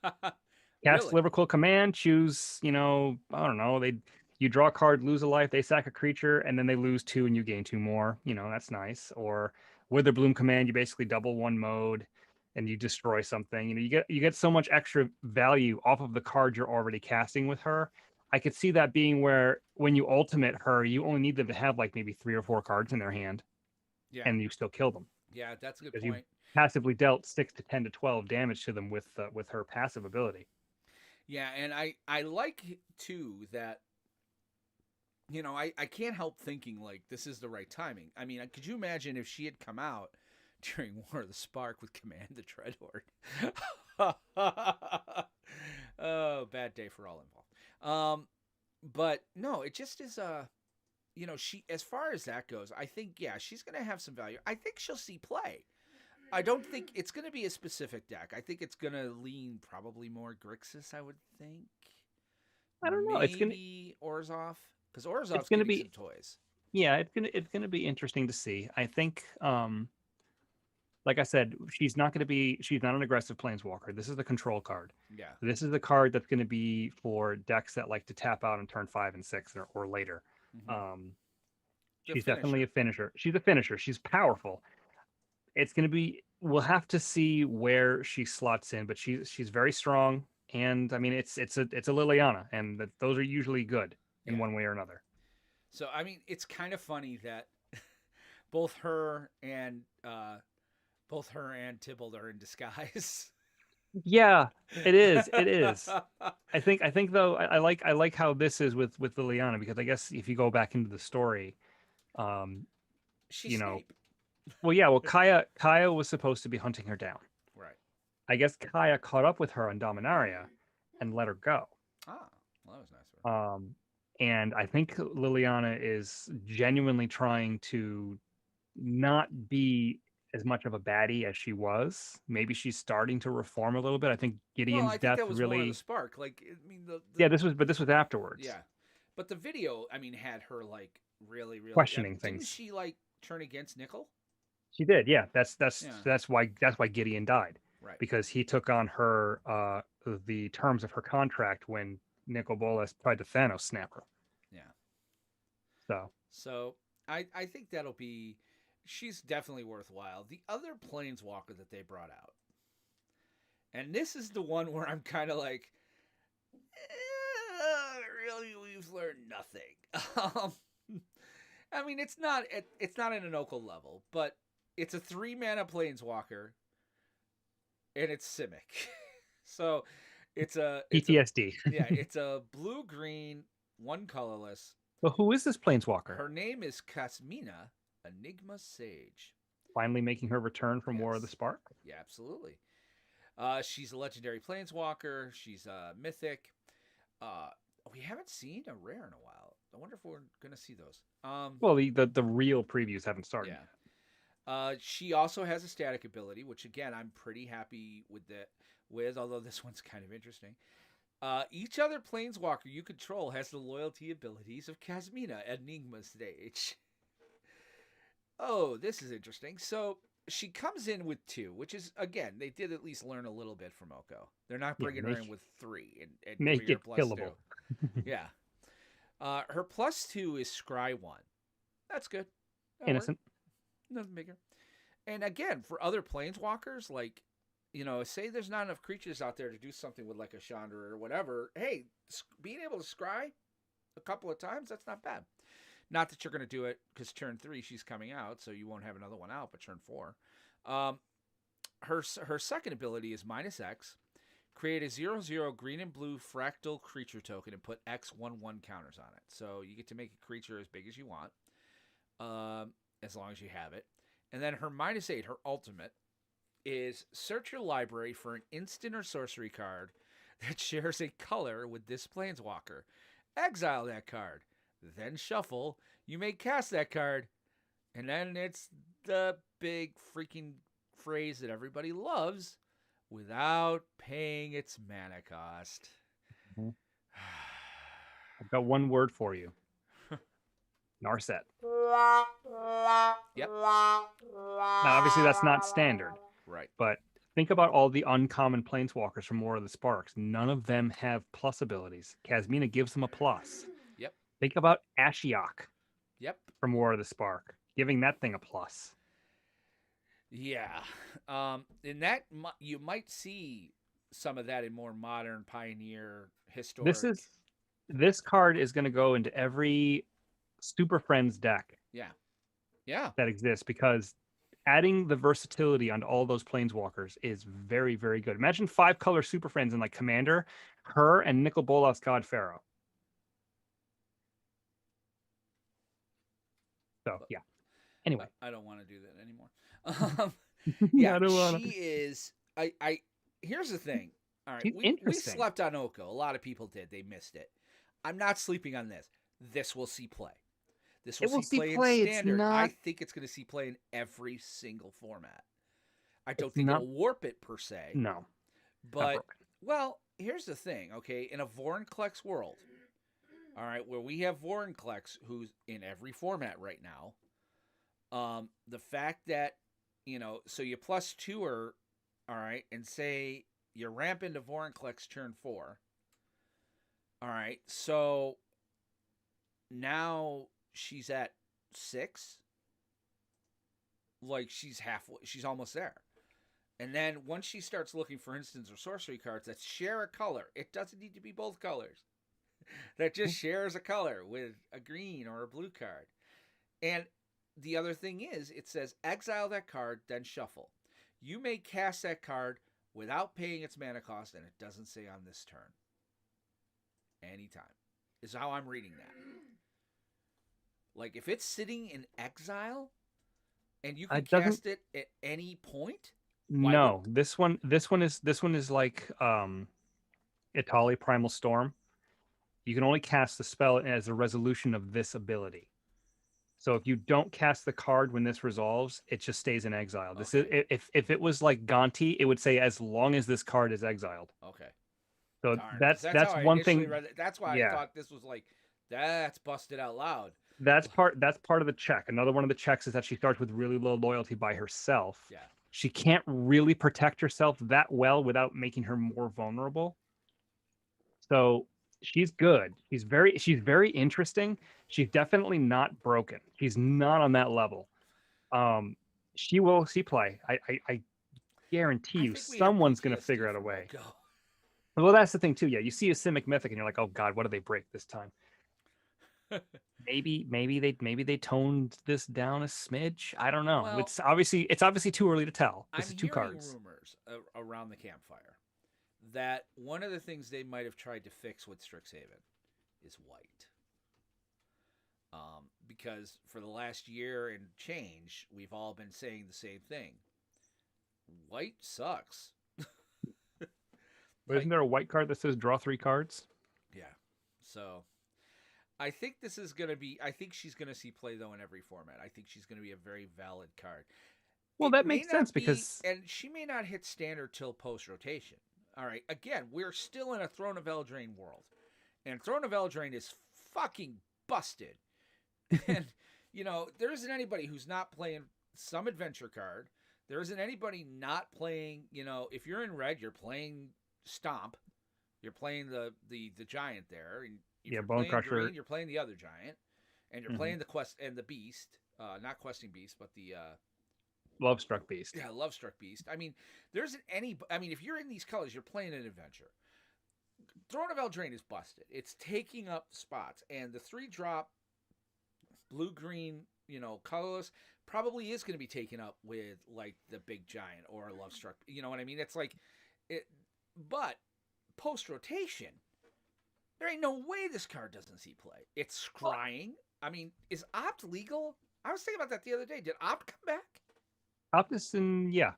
Cast Really? Liverpool command, choose, I don't know, you draw a card, lose a life, they sack a creature, and then they lose 2 and you gain 2 more. That's nice. Or Witherbloom command, you basically double 1 mode. and you destroy something. You get so much extra value off of the card you're already casting with her. I could see that being where when you ultimate her, you only need them to have like maybe 3 or 4 cards in their hand, Yeah. and you still kill them Yeah, that's a good because you point. passively dealt 6 to 10 to 12 damage to them with her passive ability. Yeah, and I like too that I can't help thinking like this is the right timing. I mean, could you imagine if she had come out during War of the Spark with Command the Dreadhorde? Oh, bad day for all involved. But no, it just is she, as far as that goes, I think she's gonna have some value. I think she'll see play. I don't think it's gonna be a specific deck. I think it's gonna lean probably more Grixis, I would think. I don't know. Maybe Orzhov, because It's Orzhov's gonna getting be some toys. yeah, it's gonna be interesting to see. I think like I said, she's not an aggressive planeswalker. This is the control card. Yeah. This is the card that's going to be for decks that like to tap out on turn 5 and 6 or later. Mm-hmm. Um, The she's finisher. definitely a finisher. She's a finisher. She's powerful. It's going to be. We'll have to see where she slots in, but she's very strong. And I mean, it's a Liliana, and those are usually good in Yeah. one way or another. So I mean, it's kind of funny that both her and Tybalt are in disguise. Yeah, it is. It is. I think though I like how this is with Liliana, because I guess if you go back into the story, She's Snape. well Kaya was supposed to be hunting her down. Right. I guess Kaya caught up with her on Dominaria and let her go. Ah, well, that was nice of her. And I think Liliana is genuinely trying to not be as much of a baddie as she was. Maybe she's starting to reform a little bit. I think Well, Gideon's I think death that was more of the really. spark. Like, I mean, Yeah, this was afterwards. Yeah, but the video, I mean, had her like really, really Questioning Didn't things. she like turn against Nickel? She did, yeah. That's Yeah. why Gideon died, Right. because he took on her the terms of her contract when Nicol Bolas tried to Thanos snap her. Yeah. So I think that'll be. She's definitely worthwhile. The other Planeswalker that they brought out, and this is the one where I'm kind of like, really, we've learned nothing. I mean, it's not an Inocal level, but it's a 3-mana Planeswalker, and it's Simic. So it's PTSD. it's a blue-green, 1 colorless. Well, who is this Planeswalker? Her name is Kasmina, Enigma Sage. Finally making her return from War of the Spark? Yeah, absolutely. She's a legendary Planeswalker. She's a mythic. We haven't seen a rare in a while. I wonder if we're going to see those. Well, the real previews haven't started. Yeah. She also has a static ability, which again I'm pretty happy with, although this one's kind of interesting. Each other Planeswalker you control has the loyalty abilities of Kasmina, Enigma Sage. Oh, this is interesting. So she comes in with 2, which is, again, they did at least learn a little bit from Oko. They're not bringing her in with 3 and make it killable. 2. Yeah. Her +2 is Scry 1. That's good. That'll Innocent. work. Nothing bigger. And again, for other Planeswalkers, like, say there's not enough creatures out there to do something with like a Chandra or whatever. Hey, being able to scry a couple of times, that's not bad. Not that you're going to do it because turn 3 she's coming out, so you won't have another one out. But turn 4, her second ability is -X. Create a 0/0 green and blue fractal creature token and put X/1/1 counters on it. So you get to make a creature as big as you want, as long as you have it. And then her -8, her ultimate, is search your library for an instant or sorcery card that shares a color with this Planeswalker. Exile that card. Then shuffle. You may cast that card. And then it's the big freaking phrase that everybody loves, without paying its mana cost. Mm-hmm. I've got one word for you. Narset. Yep. Now, obviously, that's not standard. Right. But think about all the uncommon Planeswalkers from War of the Sparks. None of them have plus abilities. Kasmina gives them a plus. Yep. Think about Ashiok. Yep. From War of the Spark, giving that thing a plus. Yeah. In that you might see some of that in more modern Pioneer This historic. is this card is going to go into every Super Friends deck Yeah. Yeah. that exists because adding the versatility onto all those planeswalkers is very, very good. Imagine 5-color Super Friends in like Commander, her, and Nicol Bolas God Pharaoh. So yeah. Anyway, I don't want to do that anymore. Yeah, I don't want she to. is. I. Here's the thing. All right, She's we interesting. slept on Oko. A lot of people did. They missed it. I'm not sleeping on this. This will see play. This will It will see see play in play. It's standard. I not. think it's going to see play in every single format. I don't It's think not. it'll warp it per se, No, not but broken. well, here's the thing. Okay, in a Vorinclex world, all right, where we have Vorinclex, who's in every format right now. The fact that so you plus two her, all right, and say you ramp into Vorinclex turn 4. All right, so now she's at 6. Like she's halfway, she's almost there. And then once she starts looking for instants or sorcery cards that share a color, it doesn't need to be both colors. That just shares a color with a green or a blue card. And the other thing is, it says exile that card, then shuffle. You may cast that card without paying its mana cost, and it doesn't say on this turn. Anytime. Is how I'm reading that. Like, if it's sitting in exile, and you can It doesn't. cast it at any point, No, this one is like Itali Primal Storm. You can only cast the spell as a resolution of this ability. So if you don't cast the card when this resolves, it just stays in exile. This is Okay. if it was like Gonti, it would say as long as this card is exiled. Okay. So Darn. that's That's how that's I one initially thing. read it. That's why I Yeah, thought this was like, that's busted out loud. that's part of the check. Another one of the checks is that she starts with really low loyalty by herself. Yeah. She can't really protect herself that well without making her more vulnerable. So she's good. She's very interesting. She's definitely not broken. She's not on that level. Um, she will see play. I guarantee I you think we have someone's gonna PTSD figure out a from way. Oko. Well, that's the thing too. Yeah, you see a Simic Mythic and you're like, oh God, what do they break this time? Maybe they toned this down a smidge. I don't know. Well, It's obviously too early to tell. This I'm is two hearing cards. rumors around the campfire that one of the things they might have tried to fix with Strixhaven is white. Because for the last year and change, we've all been saying the same thing. White sucks. But isn't there a white card that says draw 3 cards? Yeah. So I think this is going to be. I think she's going to see play though in every format. I think she's going to be a very valid card. Well, It that may makes not sense be, because and she may not hit standard till post rotation. All right. Again, we're still in a Throne of Eldraine world, and Throne of Eldraine is fucking busted. And there isn't anybody who's not playing some adventure card. There isn't anybody not playing. If you're in red, you're playing Stomp. You're playing the giant there, and if yeah, you're Bone playing Crusher. green, you're playing the other giant, and you're Mhm. playing the quest and the beast, not questing beast, but the Love Struck Beast. yeah, love struck beast. I mean, there isn't any. I mean, if you're in these colors, you're playing an adventure. Throne of Eldraine is busted. It's taking up spots, and the 3-drop blue green, colorless probably is going to be taken up with like the big giant or a love struck. You know what I mean? It's like it, but post rotation, there ain't no way this card doesn't see play. It's scrying. I mean, is Opt legal? I was thinking about that the other day. Did Opt come back? Optus and yeah.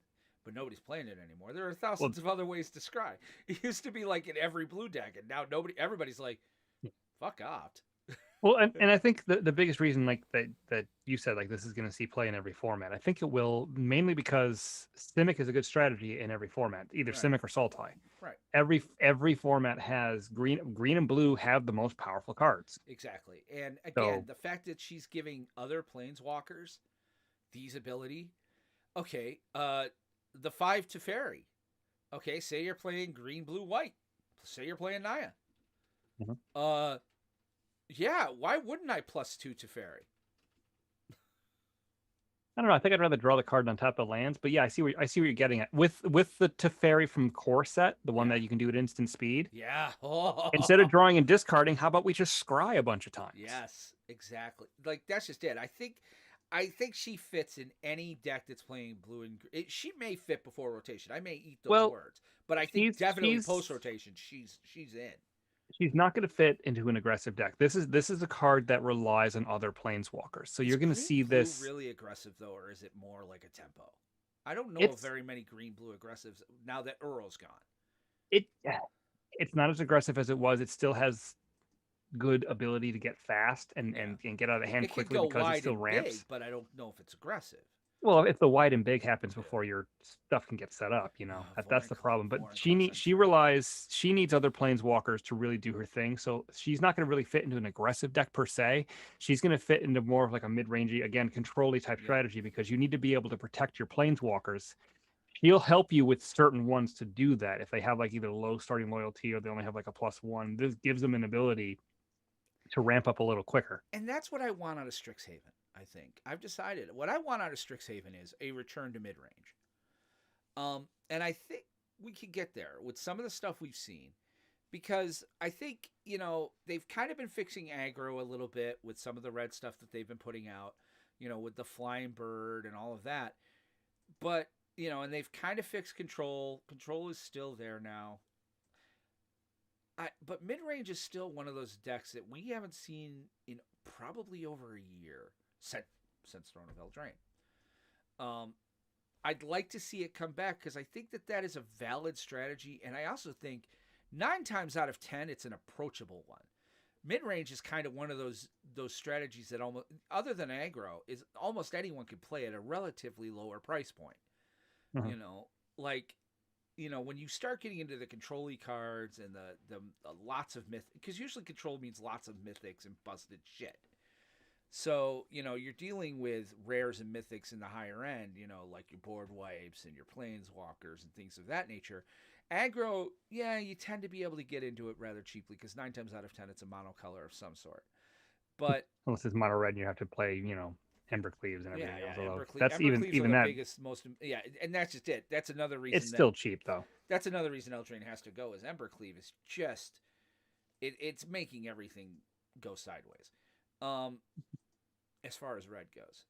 But nobody's playing it anymore. There are Well, thousands of other ways to scry. It used to be like in every blue deck, and now everybody's like, fuck Opt. well, and I think the biggest reason like that you said like this is going to see play in every format. I think it will mainly because Simic is a good strategy in every format, either Right. Simic or Sultai. Right. Every format has green and blue have the most powerful cards. Exactly. And again, So the fact that she's giving other planeswalkers these ability. Okay, the 5 to fairy. Okay, say you're playing green, blue, white. Say you're playing Naya. Mhm. Yeah, why wouldn't I +2 to fairy? I don't know. I think I'd rather draw the card on top of lands, but yeah, I see what you're getting at. With the Teferi from core set, the one Yeah. that you can do at instant speed. Yeah. Instead of drawing and discarding, how about we just scry a bunch of times? Yes, exactly. Like that's just it. I think she fits in any deck that's playing blue and green. She may fit before rotation. I may eat those Well, words, but I think definitely she's post rotation, she's in. she's not going to fit into an aggressive deck. This is a card that relies on other planeswalkers. So Is you're going to green see blue this. really aggressive though, or is it more like a tempo? I don't know of It's very many green blue aggressives now that Url's gone. it it's not as aggressive as it was. It still has good ability to get fast and Yeah. and get out of hand It can quickly go because it wide still and ramps. big, but I don't know if it's aggressive. Well, if the wide and big happens Yeah. before your stuff can get set up, that's Vorinclex- the problem. But Vorinclex she needs other planeswalkers to really do her thing. So she's not going to really fit into an aggressive deck per se. She's going to fit into more of like a mid-rangey, again, control-y type Yeah. strategy because you need to be able to protect your planeswalkers. She'll help you with certain ones to do that. If they have like either low starting loyalty or they only have like a +1, this gives them an ability to ramp up a little quicker. And that's what I want out of Strixhaven, I think. I've decided what I want out of Strixhaven is a return to mid range. And I think we could get there with some of the stuff we've seen. Because I think, they've kind of been fixing aggro a little bit with some of the red stuff that they've been putting out, with the flying bird and all of that. But, and they've kind of fixed control. Control is still there now. But mid range is still one of those decks that we haven't seen in probably over a year since Throne of Eldraine. I'd like to see it come back because I think that is a valid strategy, and I also think 9 times out of 10 it's an approachable one. Mid range is kind of one of those strategies that almost, other than aggro, is almost anyone can play at a relatively lower price point. When you start getting into the control-y cards and the lots of myth, because usually control means lots of mythics and busted shit. So, you're dealing with rares and mythics in the higher end, like your board wipes and your planeswalkers and things of that nature. Aggro, yeah, you tend to be able to get into it rather cheaply because 9 times out of 10 it's a monocolor of some sort. But unless it's mono red and you have to play, Embercleaves and everything else. That's Embercleaves even are that. the biggest, most, and that's just it. That's another reason. It's still cheap though. That's another reason Eldraine has to go. Is Embercleave is just, it's making everything go sideways, as far as red goes.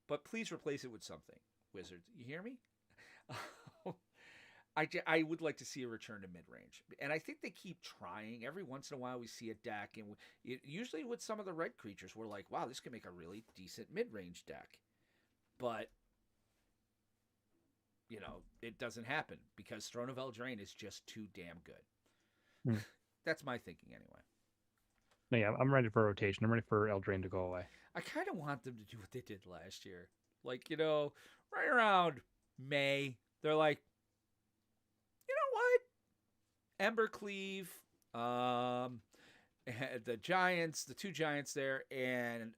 But please replace it with something, Wizards. You hear me? I would like to see a return to mid-range. And I think they keep trying. Every once in a while we see a deck, and usually with some of the red creatures, we're like, wow, this could make a really decent mid-range deck. But, it doesn't happen because Throne of Eldraine is just too damn good. That's my thinking anyway. No, yeah, I'm ready for rotation. I'm ready for Eldraine to go away. I kind of want them to do what they did last year. Like, right around May, they're like, Embercleave, the Giants, the 2 Giants there, and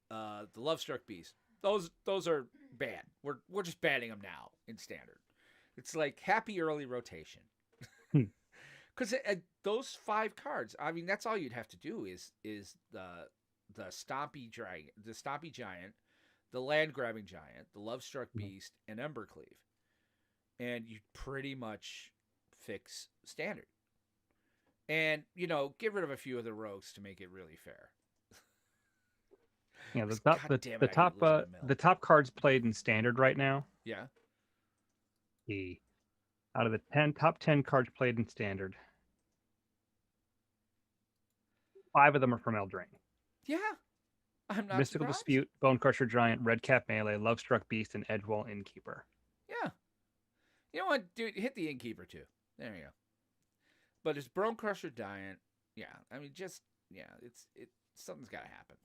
the Lovestruck Beast. Those are bad. We're just banning them now in Standard. It's like happy early rotation. Because those 5 cards, I mean, that's all you'd have to do is the Stompy Dragon, the Stompy Giant, the Land Grabbing Giant, the Lovestruck Beast, and Embercleave, and you pretty much fix Standard, and get rid of a few of the rogues to make it really fair. Yeah, the top cards played in Standard right now. Yeah. Out of the top 10 cards played in Standard, 5 of them are from Eldraine. Yeah, I'm not Mystical surprised. Dispute, Bonecrusher Giant, Redcap Melee, Lovestruck Beast, and Edgewall Innkeeper. Yeah. You know what, dude? Hit the Innkeeper too. There you go. But it's Bonecrusher Giant. Yeah, I mean, it's something's got to happen.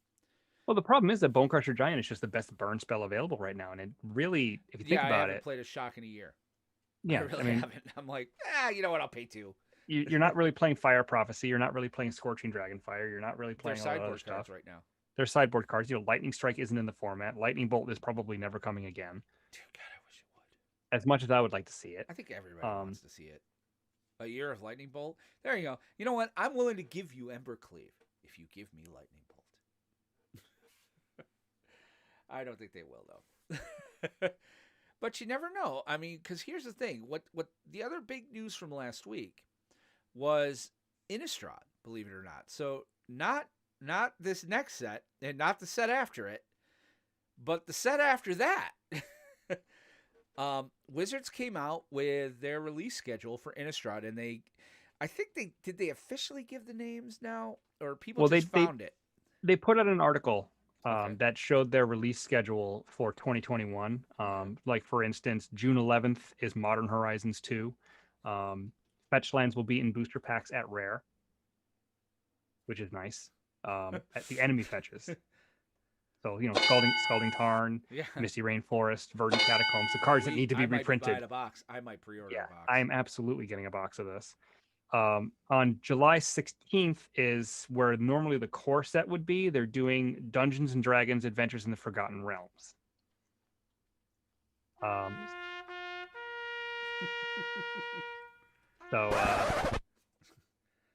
Well, the problem is that Bonecrusher Giant is just the best burn spell available right now, and it really, if you think about it, I haven't played a shock in a year. Yeah, I really haven't. I'm like, you know what? I'll pay 2. You're not really playing Fire Prophecy. You're not really playing Scorching Dragonfire. You're not really playing all sideboard other stuff cards right now. They're sideboard cards. Lightning Strike isn't in the format. Lightning Bolt is probably never coming again. Dear God, I wish it would. As much as I would like to see it. I think everybody wants to see it. A year of Lightning Bolt. There you go. You know what? I'm willing to give you Embercleave if you give me Lightning Bolt. I don't think they will, though. But you never know. I mean, because here's the thing: what the other big news from last week was Innistrad, believe it or not. So not this next set and not the set after it, but the set after that. Wizards came out with their release schedule for Innistrad, and I think they officially give the names now, or people Well, just found it. They put out an article Okay. that showed their release schedule for 2021. Like, for instance, June 11th is Modern Horizons 2. Fetch lands will be in booster packs at Rare, which is nice. At the enemy fetches. So, Scalding Tarn, Yeah. Misty Rainforest, Verdant Catacombs, the cards that need to be I might reprinted. be buying a box. I might pre-order a box. I'm absolutely getting a box of this. On July 16th is where normally the core set would be. They're doing Dungeons and Dragons Adventures in the Forgotten Realms. So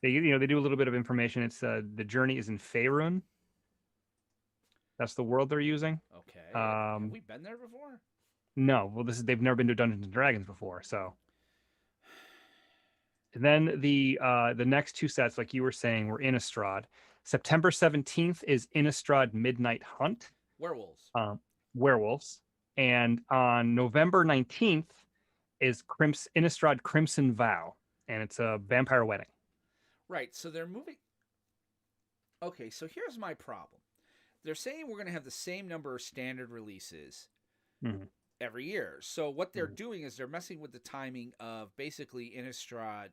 they do a little bit of information. It's the journey is in Faerun. That's the world they're using. Okay. Have we been there before? No. Well, they've never been to Dungeons and Dragons before, so. And then the next two sets, like you were saying, were Innistrad. September 17th is Innistrad Midnight Hunt. Werewolves. Werewolves. And on November 19th is Innistrad Crimson Vow. And it's a vampire wedding. Right. So they're moving. Okay. So here's my problem. They're saying we're going to have the same number of standard releases every year. So what they're doing is they're messing with the timing of basically Innistrad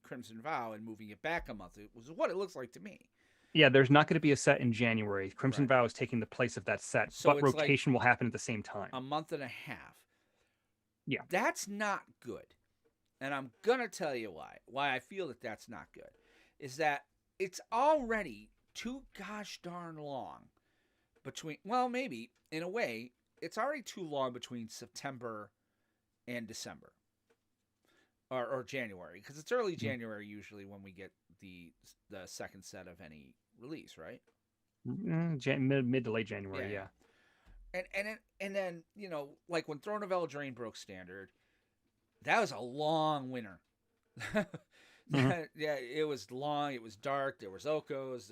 Crimson Vow and moving it back a month. It was what it looks like to me. Yeah, there's not going to be a set in January. Crimson Vow is taking the place of that set, so but rotation will happen at the same time. A month and a half. Yeah. That's not good. And I'm going to tell you why. Why I feel that that's not good is that it's already too gosh darn long between, well, maybe in a way, it's already too long between September and December. Or January, because it's early January usually when we get the second set of any release, right? Mid to late January, yeah. And then like when Throne of Eldraine broke standard, that was a long winter. Yeah, it was long. It was dark. There was Okos.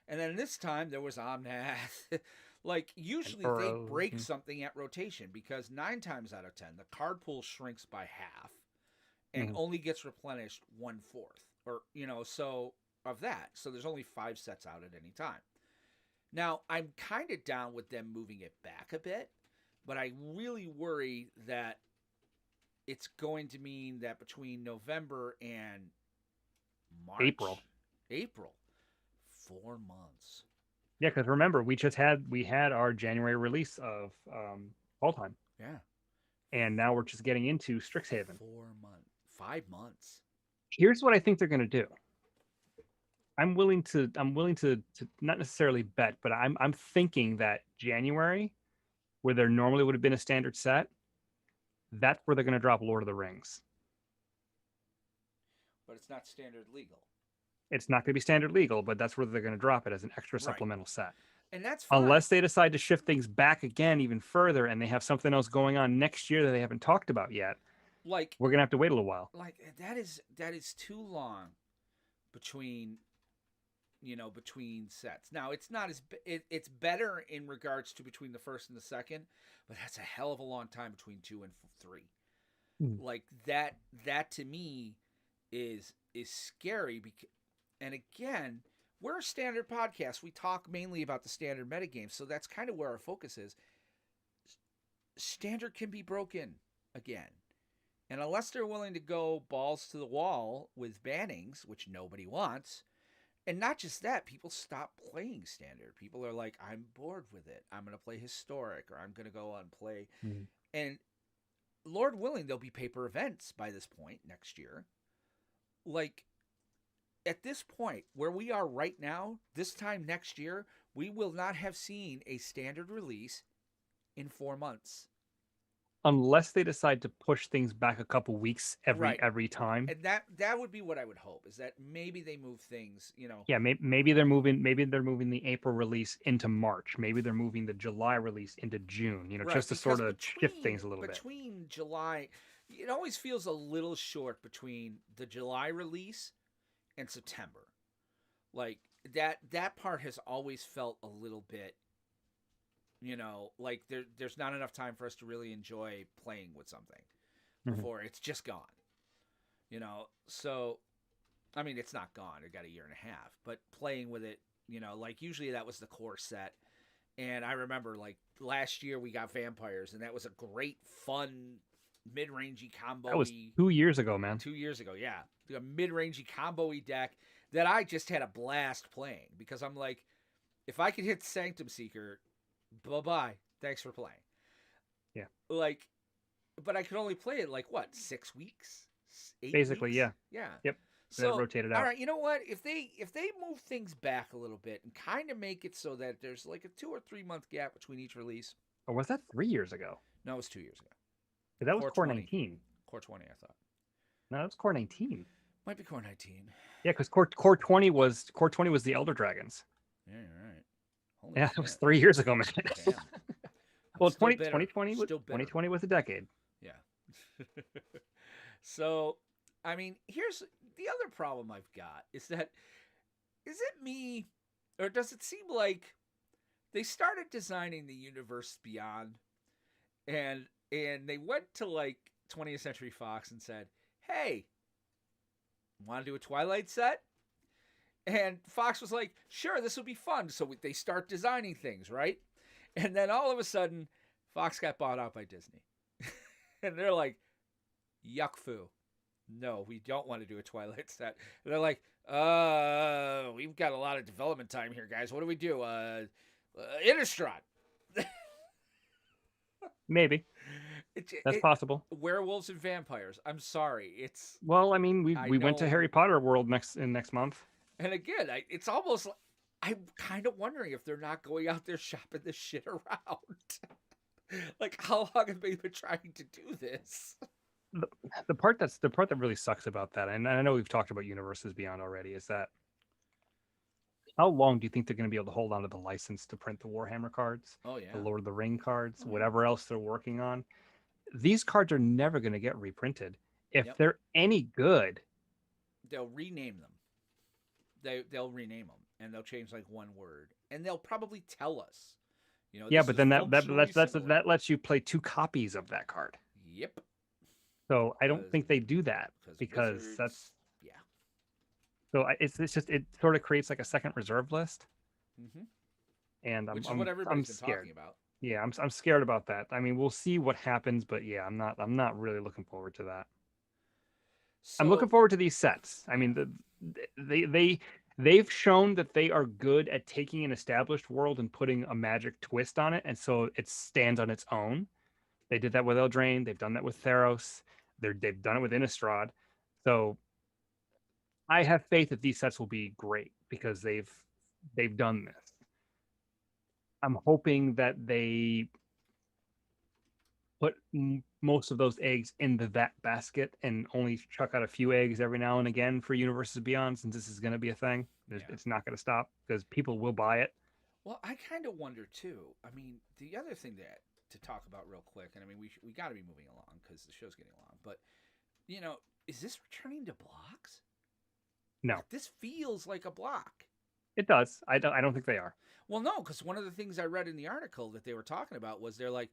And then this time there was Omnath. Like usually they break something at rotation because 9 times out of 10 the card pool shrinks by half. And only gets replenished 1/4, or so of that. So there's only 5 sets out at any time. Now I'm kind of down with them moving it back a bit, but I really worry that it's going to mean that between November and March, April, 4 months. Yeah, because remember we had our January release of All Time. Yeah, and now we're just getting into Strixhaven. 5 months. Here's what I think they're going to do. I'm willing to not necessarily bet, but I'm thinking that January, where there normally would have been a standard set, that's where they're going to drop Lord of the Rings. But it's not standard legal. It's not going to be standard legal, but that's where they're going to drop it as an extra supplemental set. And that's fine. Unless they decide to shift things back again even further and they have something else going on next year that they haven't talked about yet. Like we're gonna have to wait a little while. Like that is too long between between sets. Now it's not as it's better in regards to between the first and the second, but that's a hell of a long time between 2 and 3. Like that to me is scary because, and again, we're a standard podcast. We talk mainly about the standard metagame, so that's kind of where our focus is. Standard can be broken again. And unless they're willing to go balls to the wall with bannings, which nobody wants, and not just that, people stop playing standard. People are like, I'm bored with it. I'm going to play historic, or I'm going to go and play. And Lord willing, there'll be paper events by this point next year. Like, at this point, where we are right now, this time next year, we will not have seen a standard release in 4 months. unless they decide to push things back a couple weeks Right. every time. And that would be what I would hope, is that maybe they move things, Yeah, maybe they're moving the April release into March. Maybe they're moving the July release into June. right, Just to because sort of shift things a little bit. between July, it always feels a little short between the July release and September. Like that part has always felt a little bit, like there's not enough time for us to really enjoy playing with something before it's just gone. So I mean, it's not gone. It got a year and a half, but playing with it, like usually that was the core set. And I remember like last year we got vampires, and that was a great, fun, mid-rangey combo. That was 2 years ago, man. 2 years ago, yeah. A mid-rangey combo-y deck that I just had a blast playing, because I'm like, if I could hit Sanctum Seeker, bye-bye. Thanks for playing. Yeah. Like, but I could only play it like, what, 6 weeks? 8 Basically, weeks? yeah. Yeah. Yep. So rotated out. All right, you know what? If they move things back a little bit and kind of make it so that there's like a 2 or 3 month gap between each release. Or was that 3 years ago? No, it was 2 years ago. That was Core 20. 19. Core 20, I thought. No, that was Core 19. Might be Core 19. Yeah, because Core 20 was the Elder Dragons. Yeah, you're right. Holy Yeah, shit. that was 3 years ago, man. Damn. Well, Still 2020 was a decade. Yeah. So, I mean, here's the other problem I've got, is that, is it me, or does it seem like they started designing the universe beyond, and they went to like 20th Century Fox and said, hey, want to do a Twilight set? And Fox was like, sure, this will be fun. So they start designing things, right? And then all of a sudden, Fox got bought out by Disney. And they're like, yuck foo. No, we don't want to do a Twilight set. And they're like, we've got a lot of development time here, guys. What do we do? Innistrad. Maybe. That's possible. Werewolves and vampires. I'm sorry. It's, well, I mean, we went to Harry Potter World next month. And again, it's almost like, I'm kind of wondering if they're not going out there shopping this shit around. Like, how long have they been trying to do this? The part that really sucks about that, and I know we've talked about Universes Beyond already, is that how long do you think they're going to be able to hold on to the license to print the Warhammer cards, Oh, yeah. the Lord of the Ring cards, whatever else they're working on? These cards are never going to get reprinted. If they're any good, they'll rename them. They'll rename them, and they'll change like one word, and they'll probably tell us. Yeah, but then that lets you play 2 copies of that card. Yep. So I don't think they do that, because Wizards, that's yeah. So it's just, it sort of creates like a second reserve list, and Which is what everybody's been scared. talking about. Yeah, I'm scared about that. I mean, we'll see what happens, but yeah, I'm not really looking forward to that. So, I'm looking forward to these sets. I mean, they've shown that they are good at taking an established world and putting a magic twist on it, and so it stands on its own. They did that with Eldraine. They've done that with Theros. They've done it with Innistrad. So I have faith that these sets will be great, because they've done this. I'm hoping that they put most of those eggs into that basket and only chuck out a few eggs every now and again for Universes Beyond, since this is going to be a thing. It's not going to stop, because people will buy it. Well, I kind of wonder too. I mean, the other thing to talk about real quick, and I mean, we got to be moving along because the show's getting long, but is this returning to blocks? No, this feels like a block. It does. I don't think they are. Well, no, because one of the things I read in the article that they were talking about was they're like,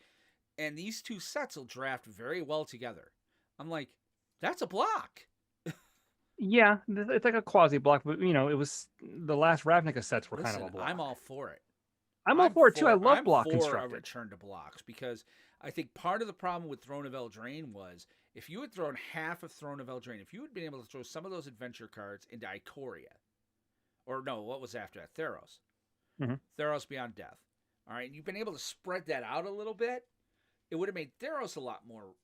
and these 2 sets will draft very well together. I'm like, that's a block. Yeah, it's like a quasi block, but it was the last Ravnica sets were kind of a block. I'm all for it. I'm all for it too. I love I'm block for constructed. a return to blocks, because I think part of the problem with Throne of Eldraine was, if you had thrown half of Throne of Eldraine, if you had been able to throw some of those adventure cards into Ikoria, or no, what was after that? Theros. Theros Beyond Death. All right, and you've been able to spread that out a little bit, it would have made Theros a lot more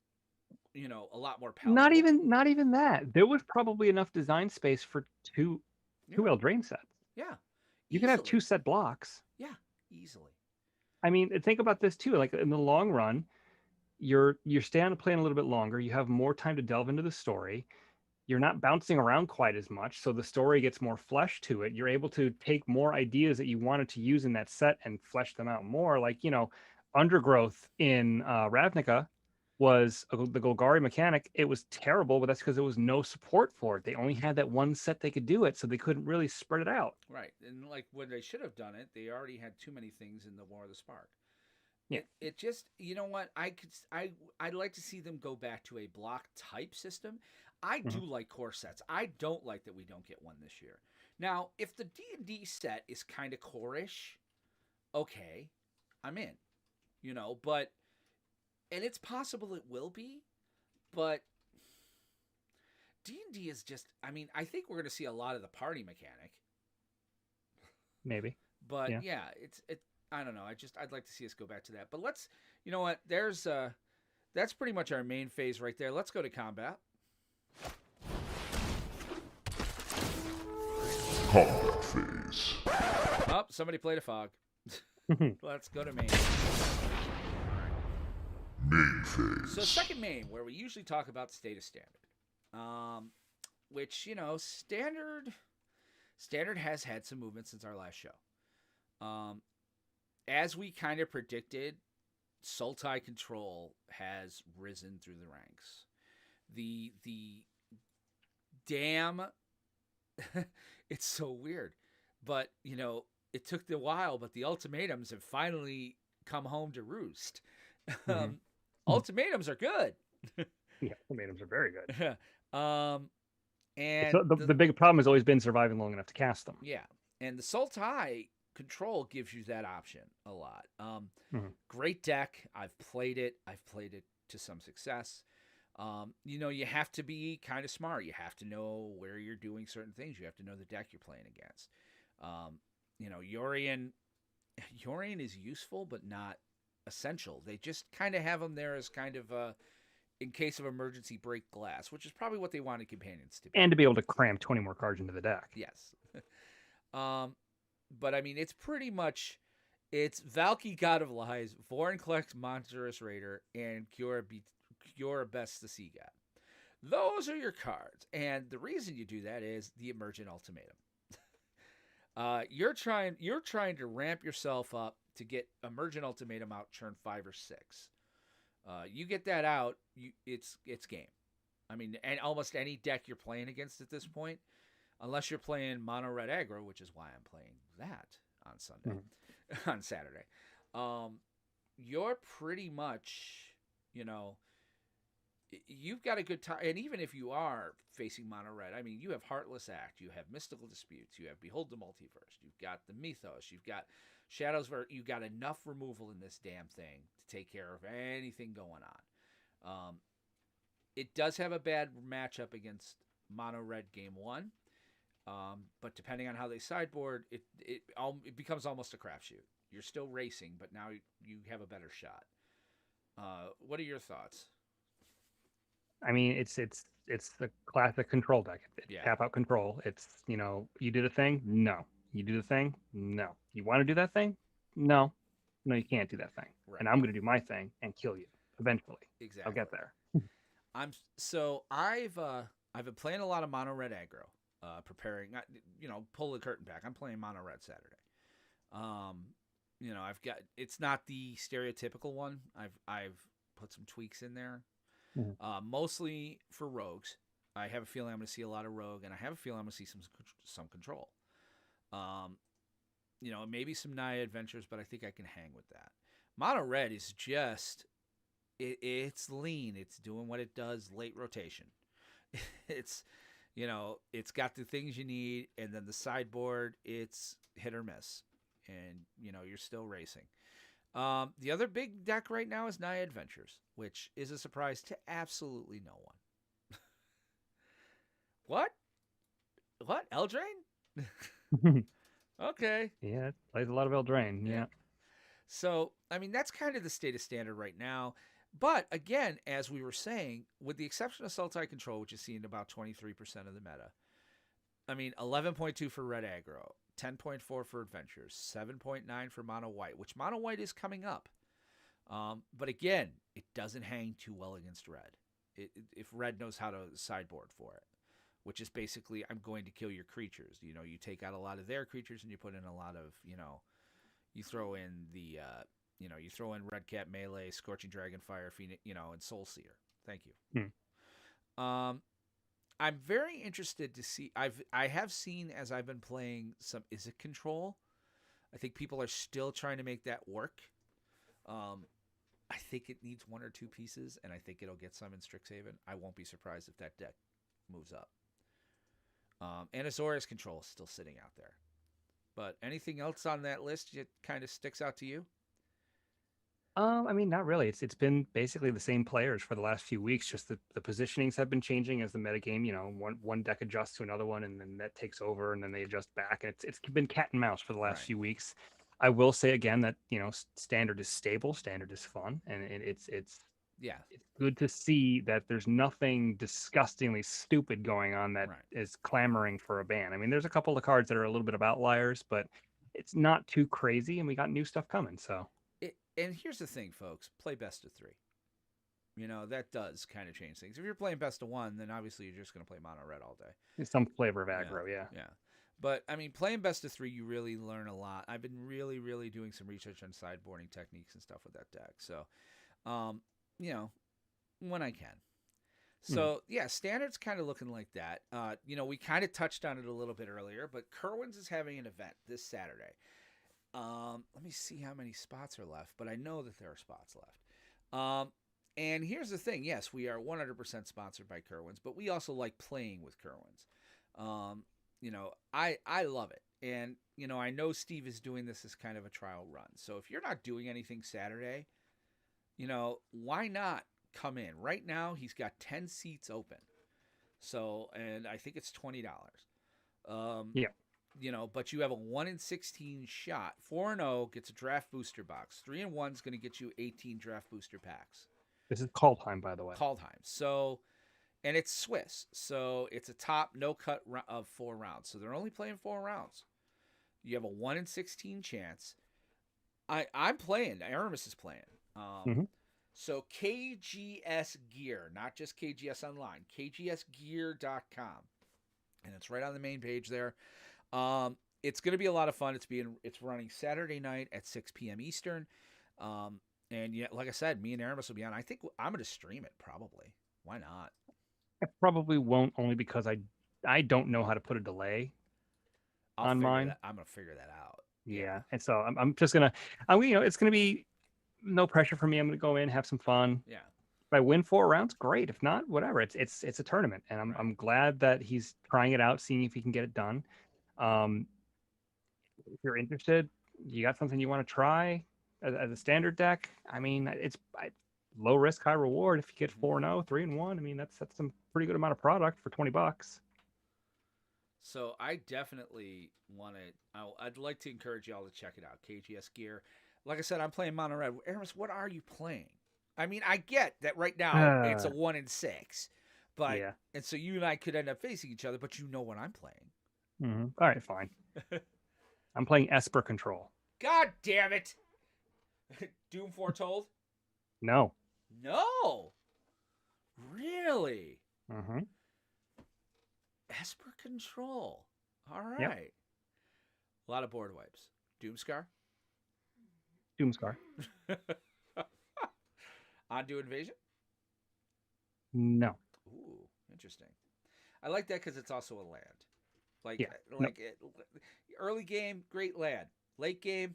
palatable. Not even that. There was probably enough design space for two Eldraine sets. Yeah. You can have 2 set blocks. Yeah, easily. I mean, think about this too. Like in the long run, you're staying on the plane a little bit longer. You have more time to delve into the story. You're not bouncing around quite as much, so the story gets more flesh to it. You're able to take more ideas that you wanted to use in that set and flesh them out more. Like, Undergrowth in Ravnica was the Golgari mechanic. It was terrible, but that's because there was no support for it. They only had that one set they could do it, so they couldn't really spread it out. Right. And like when they should have done it, they already had too many things in the War of the Spark. Yeah. It just, you know what, I'd like to see them go back to a block type system. I do like core sets. I don't like that we don't get one this year. Now, if the D&D set is kind of core-ish, okay, I'm in. But and it's possible it will be, but D&D is just, I think we're going to see a lot of the party mechanic. Maybe. But yeah, I don't know. I'd like to see us go back to that. But let's, you know what? That's pretty much our main phase right there. Let's go to combat. Combat phase. Oh, somebody played a fog. Let's go to main. Main phase. So second main, where we usually talk about state of standard. Which, standard has had some movement since our last show. As we kind of predicted, Sultai control has risen through the ranks. The damn, it's so weird, but it took a while, but the ultimatums have finally come home to roost. Ultimatums are good. Yeah, ultimatums are very good. And so the big problem has always been surviving long enough to cast them. Yeah, and the Sultai control gives you that option a lot. Great deck. I've played it to some success. You have to be kind of smart. You have to know where you're doing certain things. You have to know the deck you're playing against. Yorion is useful, but not essential. They just kind of have them there as kind of in case of emergency break glass, which is probably what they wanted companions to be. And to be able to cram 20 more cards into the deck. Yes. But it's pretty much, it's Valky, God of Lies, Vorinclex, Monstrous Raider, and Cure Best the Sea God. Those are your cards. And the reason you do that is the Emergent Ultimatum. You're trying to ramp yourself up to get Emergent Ultimatum out turn 5 or 6. You get that out, it's game. And almost any deck you're playing against at this point, unless you're playing mono red aggro, which is why I'm playing that on Sunday, on Saturday. You're pretty much, you've got a good time. And even if you are facing mono red, you have Heartless Act, you have Mystical Disputes, you have Behold the Multiverse, you've got the Mythos, you've got Shadows, you've got enough removal in this damn thing to take care of anything going on. It does have a bad matchup against mono red game 1. But depending on how they sideboard, it becomes almost a crapshoot. You're still racing, but now you have a better shot. What are your thoughts? It's the classic control deck. Tap out control. It's, you did a thing? No. You do the thing? No. You want to do that thing? No. No, you can't do that thing. Right. And I'm going to do my thing and kill you eventually. Exactly. I'll get there. I've been playing a lot of mono red aggro. Preparing, pull the curtain back. I'm playing mono red Saturday. I've got, it's not the stereotypical one. I've put some tweaks in there, mostly for rogues. I have a feeling I'm going to see a lot of rogue, and I have a feeling I'm going to see some control. Maybe some Naya adventures, but I think I can hang with that. Mono red is just, it's lean. It's doing what it does late rotation. It's got the things you need, and then the sideboard, it's hit or miss, and you're still racing. The other big deck right now is Naya Adventures, which is a surprise to absolutely no one. What? Eldraine? Okay. Yeah, it plays a lot of Eldraine. Yeah. So, that's kind of the state of standard right now. But again, as we were saying, with the exception of Sultai Control, which is seen about 23% of the meta, 11.2 for red aggro, 10.4 for adventures, 7.9 for mono white, which mono white is coming up. But again, it doesn't hang too well against red. If red knows how to sideboard for it, which is basically I'm going to kill your creatures. You know, you take out a lot of their creatures and you put in a lot of, you throw in the, you throw in Red Cat melee, Scorching Dragonfire, Phoenix, and Soul Seer. Thank you. I'm very interested to see. I have seen as I've been playing some Izzet control. I think people are still trying to make that work. I think it needs one or two pieces, and I think it'll get some in Strixhaven. I won't be surprised if that deck moves up. And Azorius control is still sitting out there. But anything else on that list that kind of sticks out to you? I mean, not really. It's been basically the same players for the last few weeks. Just the positionings have been changing as the metagame. One deck adjusts to another one, and then that takes over, and then they adjust back. And it's been cat and mouse for the last few weeks. I will say again that standard is stable, standard is fun, and it's good to see that there's nothing disgustingly stupid going on that is clamoring for a ban. I mean, there's a couple of cards that are a little bit of outliers, but it's not too crazy, and we got new stuff coming. So. And here's the thing, folks. Play best of 3. That does kind of change things. If you're playing best of 1, then obviously you're just going to play mono red all day. Some flavor of aggro, yeah. But, I mean, playing best of 3, you really learn a lot. I've been really, really doing some research on sideboarding techniques and stuff with that deck. So, when I can. So, standard's kind of looking like that. We kind of touched on it a little bit earlier, but Kerwin's is having an event this Saturday. Let me see how many spots are left, but I know that there are spots left. And here's the thing. Yes, we are 100% sponsored by Kerwin's, but we also like playing with Kerwin's. I love it. And, I know Steve is doing this as kind of a trial run. So if you're not doing anything Saturday, why not come in? Right now, he's got 10 seats open. So, and I think it's $20. But you have a 1 in 16 shot. 4-0 gets a draft booster box. 3-1 is going to get you 18 draft booster packs. This is call time, by the way. Call time. So, and it's Swiss. So it's a top no cut of 4 rounds. So they're only playing 4 rounds. You have a 1 in 16 chance. I'm playing. Aramis is playing. So KGS Gear, not just KGS Online, KGSgear.com. And it's right on the main page there. It's going to be a lot of fun. It's running Saturday night at 6 p.m. Eastern. And like I said, me and Aramis will be on. I think I'm going to stream it probably. Why not? I probably won't, only because I don't know how to put a delay on mine. I'm going to figure that out. Yeah. And so I'm just going to, it's going to be no pressure for me. I'm going to go in, have some fun. Yeah. If I win 4 rounds, great. If not, whatever. It's a tournament, and I'm glad that he's trying it out, seeing if he can get it done. If you're interested, you got something you want to try as a standard deck. I mean, it's low risk, high reward. If you get 4-0, 3-1, I mean, that's some pretty good amount of product for $20. So I definitely want to. I'd like to encourage y'all to check it out. KGS Gear. Like I said, I'm playing mono red. Aramis, what are you playing? I mean, I get that right now it's a 1 in 6, but and so you and I could end up facing each other. But you know what I'm playing. All right, fine. I'm playing Esper Control. God damn it! Doom Foretold? No. Really? Mm-hmm. Esper Control. All right. Yep. A lot of board wipes. Doomscar? Doomscar. Ondu Invasion? No. Ooh, interesting. I like that because it's also a land. Early game, great land. Late game,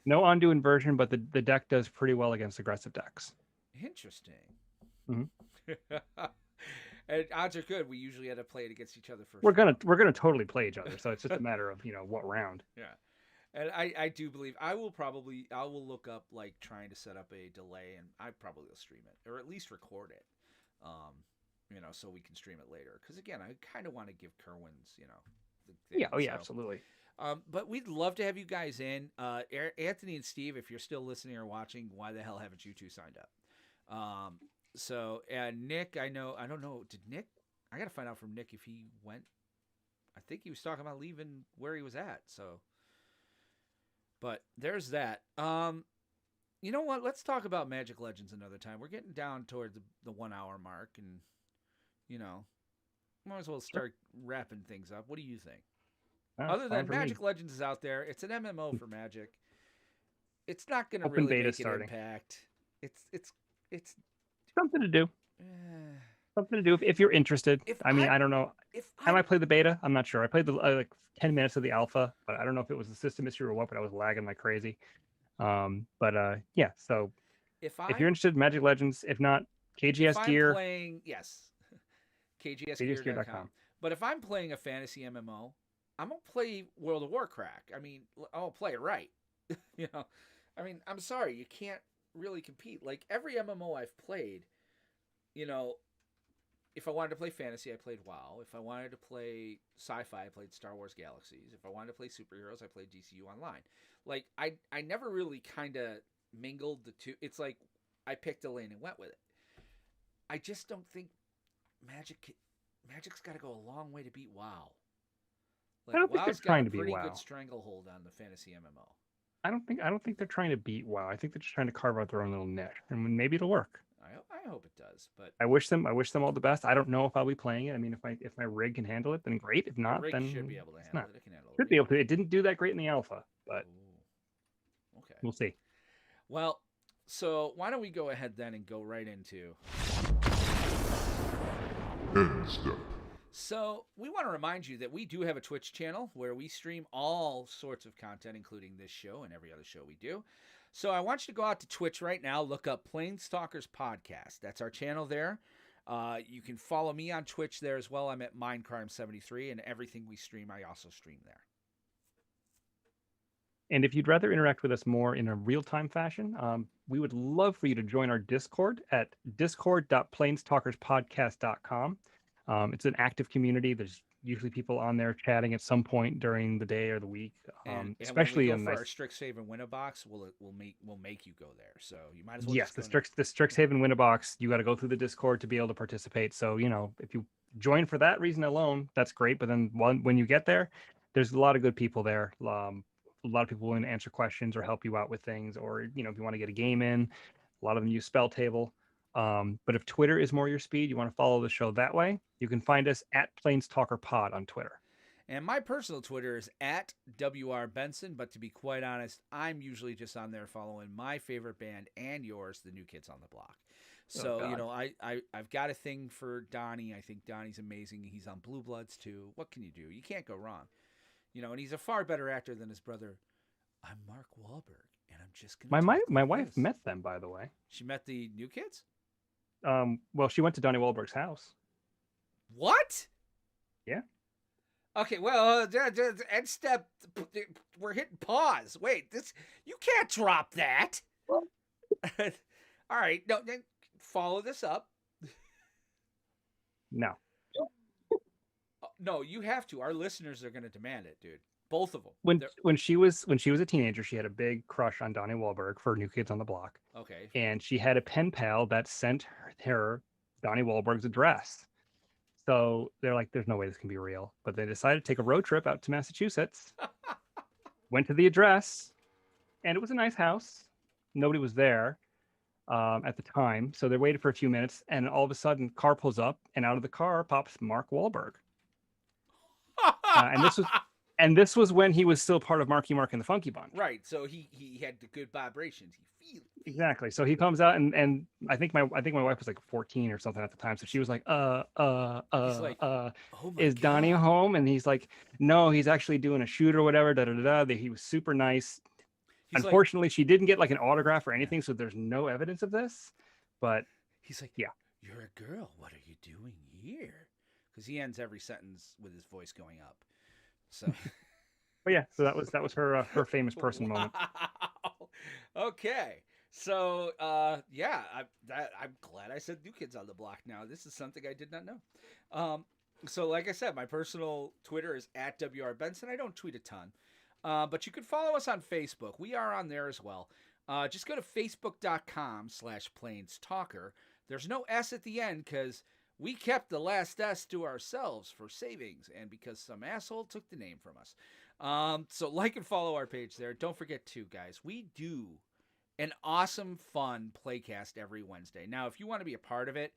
no Ondu Inversion, but the deck does pretty well against aggressive decks. Interesting. Mm-hmm. And odds are good. We usually end up playing against each other first. We're gonna totally play each other, so it's just a matter of what round. Yeah. And I do believe I will look up trying to set up a delay, and I probably will stream it or at least record it, so we can stream it later. Because again, I kind of want to give Kerwin's, absolutely. But we'd love to have you guys in. Anthony and Steve, if you're still listening or watching, why the hell haven't you two signed up? And Nick, I don't know. Did Nick? I got to find out from Nick if he went. I think he was talking about leaving where he was at. So. But there's that. You know what? Let's talk about Magic Legends another time. We're getting down toward the 1 hour mark, and you know, might as well start wrapping things up. What do you think? That's Other fine than for me. Magic Legends is out there, it's an MMO for Magic. It's not going to Open really beta make an starting. impact. It's Something to do. eh, Something to do if you're interested. if I mean, I'm I don't know. if I I'm might play the beta. I'm not sure. I played the like 10 minutes of the alpha, but I don't know if it was the system issue or what. But I was lagging like crazy. Yeah. So if if you're I'm interested in Magic Legends, if not, if KGS I'm Gear, playing, yes, kgsgear.com. KGSgear.com. But if I'm playing a fantasy MMO, I'm gonna play World of Warcraft. I mean, I'll play it right. you know, I mean, I'm sorry, you can't really compete. Like every MMO I've played, you know, if I wanted to play fantasy, I played WoW. If I wanted to play sci-fi, I played Star Wars Galaxies. If I wanted to play superheroes, I played DCU Online. Like I never really kind of mingled the two. It's like I picked a lane and went with it. I just don't think Magic's got to go a long way to beat WoW. I don't think WoW's they're trying got a to beat pretty WoW. good stranglehold on the fantasy MMO. I don't think they're trying to beat WoW. I think they're just trying to carve out their own little niche, and maybe it'll work. I hope it does, but I wish them all the best. I don't know if I'll be playing it. I mean, if my rig can handle it, then great. If not, Rig then should be able to it's handle not. it. It can handle Should be able to. It didn't do that great in the alpha, but Ooh. Okay. we'll see. Well, so why don't we go ahead then and go right into. End step. So we want to remind you that we do have a Twitch channel where we stream all sorts of content, including this show and every other show we do. So I want you to go out to Twitch right now, look up PlanesTalkers Podcast. That's our channel there. You can follow me on Twitch there as well. I'm at Mindcrime73, and everything we stream, I also stream there. And if you'd rather interact with us more in a real-time fashion, we would love for you to join our Discord at discord.planestalkerspodcast.com. It's an active community. There's usually people on there chatting at some point during the day or the week, especially when we go in for our Strixhaven winner box, we'll make you go there. So you might as well. Yes, just the Strixhaven winner box. You got to go through the Discord to be able to participate. So if you join for that reason alone, that's great. But then when you get there, there's a lot of good people there. A lot of people willing to answer questions or help you out with things, or if you want to get a game in, a lot of them use Spell Table. But if Twitter is more your speed, you want to follow the show that way, you can find us at PlanesTalkerPod on Twitter. And my personal Twitter is at WR Benson, but to be quite honest, I'm usually just on there following my favorite band and yours, the New Kids on the Block. So, I've got a thing for Donnie. I think Donnie's amazing. He's on Blue Bloods too. What can you do? You can't go wrong. And he's a far better actor than his brother. I'm Mark Wahlberg, and I'm just going to My wife met them, by the way. She met the New Kids? Well, she went to Donnie Wahlberg's house. What? Yeah. Okay, well, end step, we're hitting pause. Wait, you can't drop that. All right, no, follow this up. No. No, you have to. Our listeners are going to demand it, dude. Both of them. When she was a teenager, she had a big crush on Donnie Wahlberg for New Kids on the Block. Okay. And she had a pen pal that sent her Donnie Wahlberg's address. So they're like, there's no way this can be real. But they decided to take a road trip out to Massachusetts, went to the address, and it was a nice house. Nobody was there at the time. So they waited for a few minutes, and all of a sudden, car pulls up, and out of the car pops Mark Wahlberg. And this was when he was still part of Marky Mark and the Funky Bunch. Right. So he had the good vibrations. He feels exactly. So he comes out, and I think my wife was like 14 or something at the time. So she was like, oh is Donnie home? And he's like, no, he's actually doing a shoot or whatever. He was super nice. Unfortunately, she didn't get like an autograph or anything, so there's no evidence of this. But he's like, yeah, you're a girl. What are you doing here? Because he ends every sentence with his voice going up. So, but yeah, so that was her famous person moment. Okay, so I'm glad I said New Kids on the Block. Now this is something I did not know. So like I said, my personal Twitter is at WR Benson. I don't tweet a ton, but you can follow us on Facebook. We are on there as well. Just go to facebook.com/PlanesTalker. There's no S at the end because we kept the last S to ourselves for savings and because some asshole took the name from us. So like and follow our page there. Don't forget to, guys, we do an awesome, fun playcast every Wednesday. Now, if you want to be a part of it,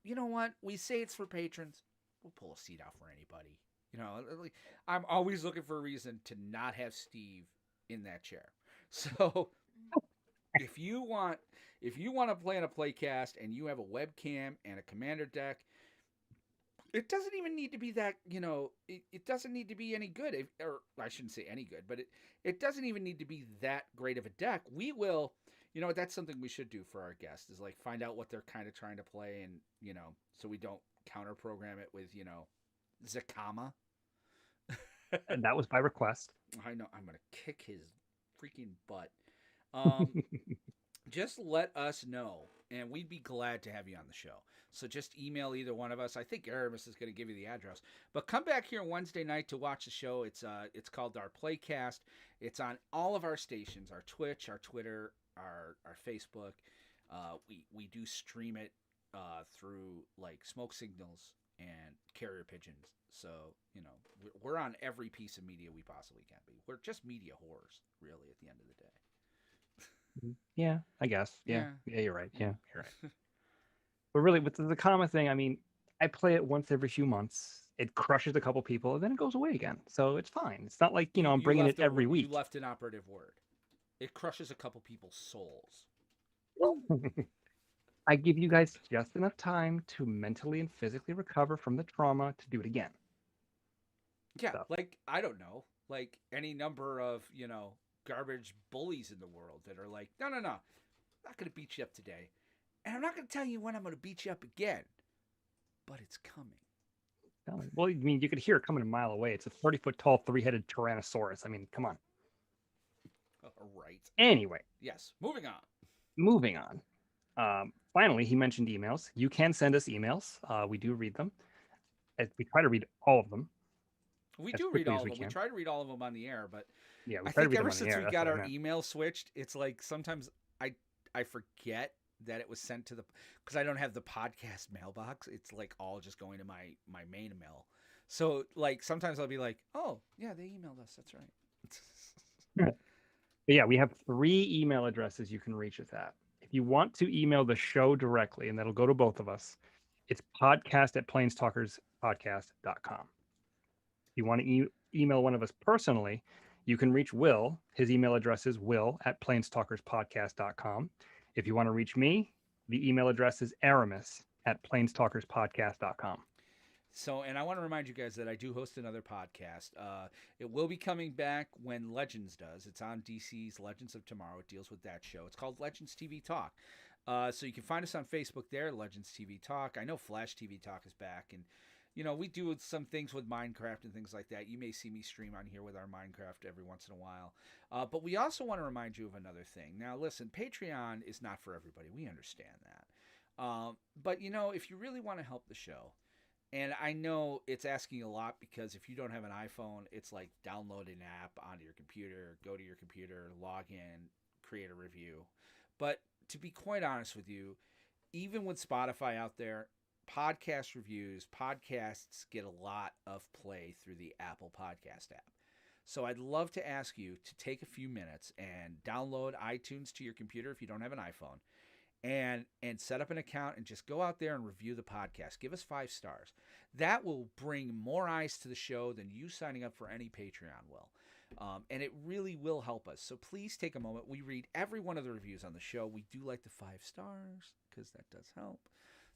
you know what? We say it's for patrons. We'll pull a seat out for anybody. You know, I'm always looking for a reason to not have Steve in that chair. So if you want to play in a playcast and you have a webcam and a commander deck, it doesn't even need to be that, it doesn't need to be any good. Or I shouldn't say any good, but it doesn't even need to be that great of a deck. We will, that's something we should do for our guests is like find out what they're kind of trying to play and, so we don't counter program it with, Zakama. And that was by request. I know. I'm going to kick his freaking butt. Just let us know, and we'd be glad to have you on the show. So just email either one of us. I think Aramis is going to give you the address. But come back here Wednesday night to watch the show. It's called our Playcast. It's on all of our stations, our Twitch, our Twitter, our Facebook. We do stream it through like smoke signals and carrier pigeons. So, we're on every piece of media we possibly can be. We're just media whores, really, at the end of the day. Yeah, I guess. Yeah, you're right. Yeah, you're right. But really, with the comma thing, I mean, I play it once every few months. It crushes a couple people, and then it goes away again. So it's fine. It's not like, I'm bringing it every week. You left an operative word. It crushes a couple people's souls. I give you guys just enough time to mentally and physically recover from the trauma to do it again. Yeah, so. Like, I don't know, like any number of, garbage bullies in the world that are like, no, I'm not going to beat you up today. And I'm not going to tell you when I'm going to beat you up again. But it's coming. Well, I mean, you could hear it coming a mile away. It's a 30-foot tall, 3-headed Tyrannosaurus. I mean, come on. Right. Anyway. Yes, moving on. Finally, he mentioned emails. You can send us emails. We do read them. We try to read all of them. We do read all of them. We try to read all of them on the air, but yeah, I think ever since we got our email switched, it's like sometimes I forget that it was sent to because I don't have the podcast mailbox. It's like all just going to my main mail. So like sometimes I'll be like, oh yeah, they emailed us. That's right. But yeah, we have 3 email addresses you can reach us at. If you want to email the show directly, and that'll go to both of us, it's podcast@PlanesTalkersPodcast.com. If you want to email one of us personally, you can reach Will. His email address is will@PlanesTalkersPodcast.com. If you want to reach me, the email address is aramis@PlanesTalkersPodcast.com. So, and I want to remind you guys that I do host another podcast. It will be coming back when Legends does. It's on DC's Legends of Tomorrow. It deals with that show. It's called Legends TV Talk. So you can find us on Facebook there, Legends TV Talk. I know Flash TV Talk is back, and we do some things with Minecraft and things like that. You may see me stream on here with our Minecraft every once in a while. But we also want to remind you of another thing. Now, listen, Patreon is not for everybody. We understand that. But, if you really want to help the show, and I know it's asking a lot because if you don't have an iPhone, it's like download an app onto your computer, go to your computer, log in, create a review. But to be quite honest with you, even with Spotify out there, podcast reviews, podcasts get a lot of play through the Apple Podcast app. So I'd love to ask you to take a few minutes and download iTunes to your computer if you don't have an iPhone, and set up an account and just go out there and review the podcast. Give us 5 stars. That will bring more eyes to the show than you signing up for any Patreon will. And it really will help us. So please take a moment. We read every one of the reviews on the show. We do like the 5 stars because that does help.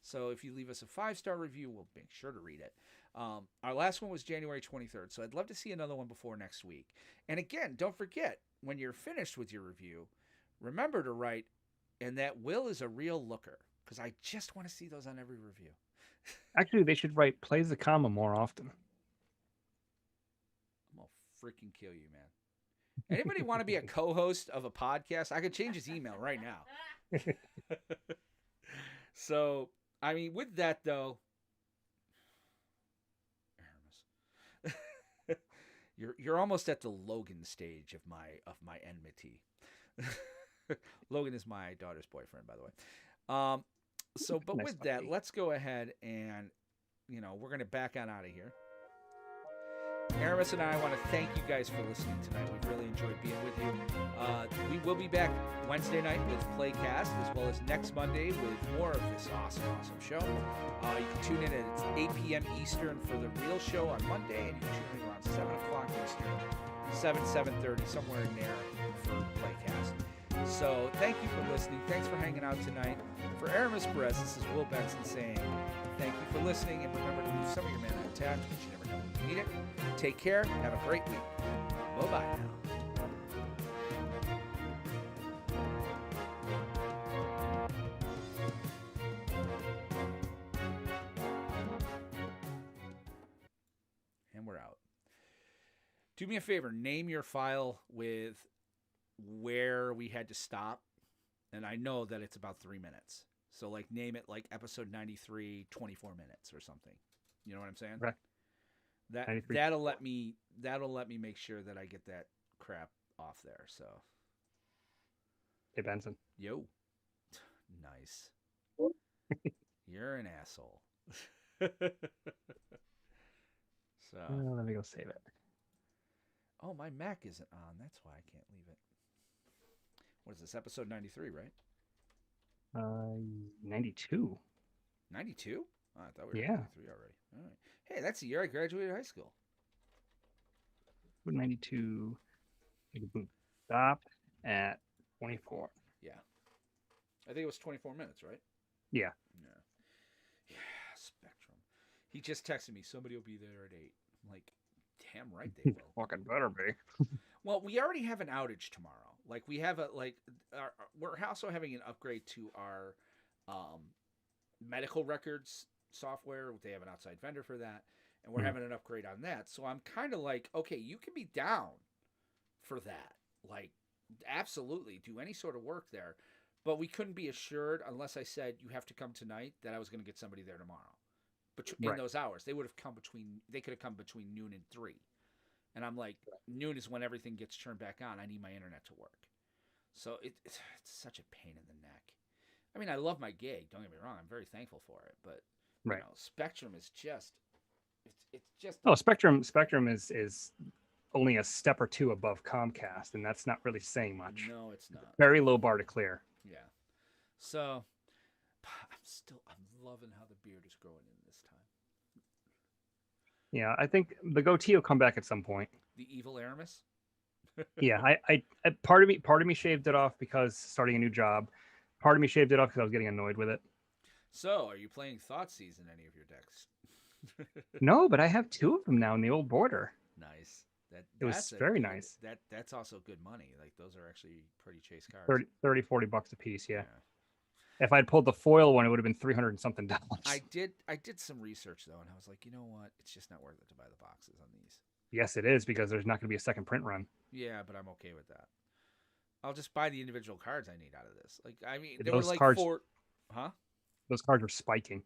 So if you leave us a 5-star review, we'll make sure to read it. Our last one was January 23rd, so I'd love to see another one before next week. And again, don't forget, when you're finished with your review, remember to write, and that Will is a real looker, because I just want to see those on every review. Actually, they should write plays the comma more often. I'm going to freaking kill you, man. Anybody want to be a co-host of a podcast? I could change his email right now. So, I mean, with that, though, Aramis, you're almost at the Logan stage of my enmity. Logan is my daughter's boyfriend, by the way. But with that, let's go ahead and, we're going to back on out of here. Aramis and I want to thank you guys for listening tonight. We've really enjoyed being with you. We will be back Wednesday night with Playcast, as well as next Monday with more of this awesome show. You can tune in at 8 p.m. Eastern for the real show on Monday, and you can tune in around 7 o'clock Eastern, 7:30, somewhere in there for Playcast. So thank you for listening. Thanks for hanging out tonight. For Aramis Perez, this is Will Benson saying thank you for listening, and remember to leave some of your mana attached, but you never know when you need it. Take care. Have a great week. Bye-bye now. And we're out. Do me a favor. Name your file with where we had to stop. And I know that it's about 3 minutes. So, like, name it like episode 93, 24 minutes or something. You know what I'm saying? Right. That'll let me make sure that I get that crap off there. So, hey Benson. Yo, nice. You're an asshole. So let me go save it. Oh, my Mac isn't on. That's why I can't leave it. What is this? Episode 93, right? 92. 92? Oh, I thought we were Yeah. 93 already. All right. Hey, that's the year I graduated high school. 92. Stop at 24. Yeah. I think it was 24 minutes, right? Yeah. Yeah, Spectrum. He just texted me, somebody will be there at 8. I'm like, damn right they will. Fucking better be. Well, we already have an outage tomorrow. Like, we have we're also having an upgrade to our medical records software. They have an outside vendor for that, and we're having an upgrade on that. So I'm kind of like, okay, you can be down for that. Like, absolutely, do any sort of work there. But we couldn't be assured unless I said you have to come tonight that I was going to get somebody there tomorrow. But in those hours, they could have come between noon and 3. And I'm like, noon is when everything gets turned back on. I need my internet to work. So it's such a pain in the neck. I mean, I love my gig. Don't get me wrong. I'm very thankful for it. But, you know, Spectrum is just, it's just. Oh, Spectrum is only a step or two above Comcast, and that's not really saying much. No, it's not. Very low bar to clear. Yeah. So, I'm loving how the beard is growing in this time. Yeah, I think the goatee will come back at some point. The evil Aramis? Yeah, I part of me shaved it off because starting a new job. Part of me shaved it off because I was getting annoyed with it. So, are you playing Thoughtseize in any of your decks? No, but I have 2 of them now in the old border. Nice. It was very nice. That's also good money. Like, those are actually pretty chase cards. 30, $40 a piece, yeah. If I'd pulled the foil one, it would have been $300 and something. I did some research though, and I was like, you know what? It's just not worth it to buy the boxes on these. Yes, it is, because there's not going to be a second print run. Yeah, but I'm okay with that. I'll just buy the individual cards I need out of this. Like, I mean, there those were like cards, 4. Huh? Those cards are spiking.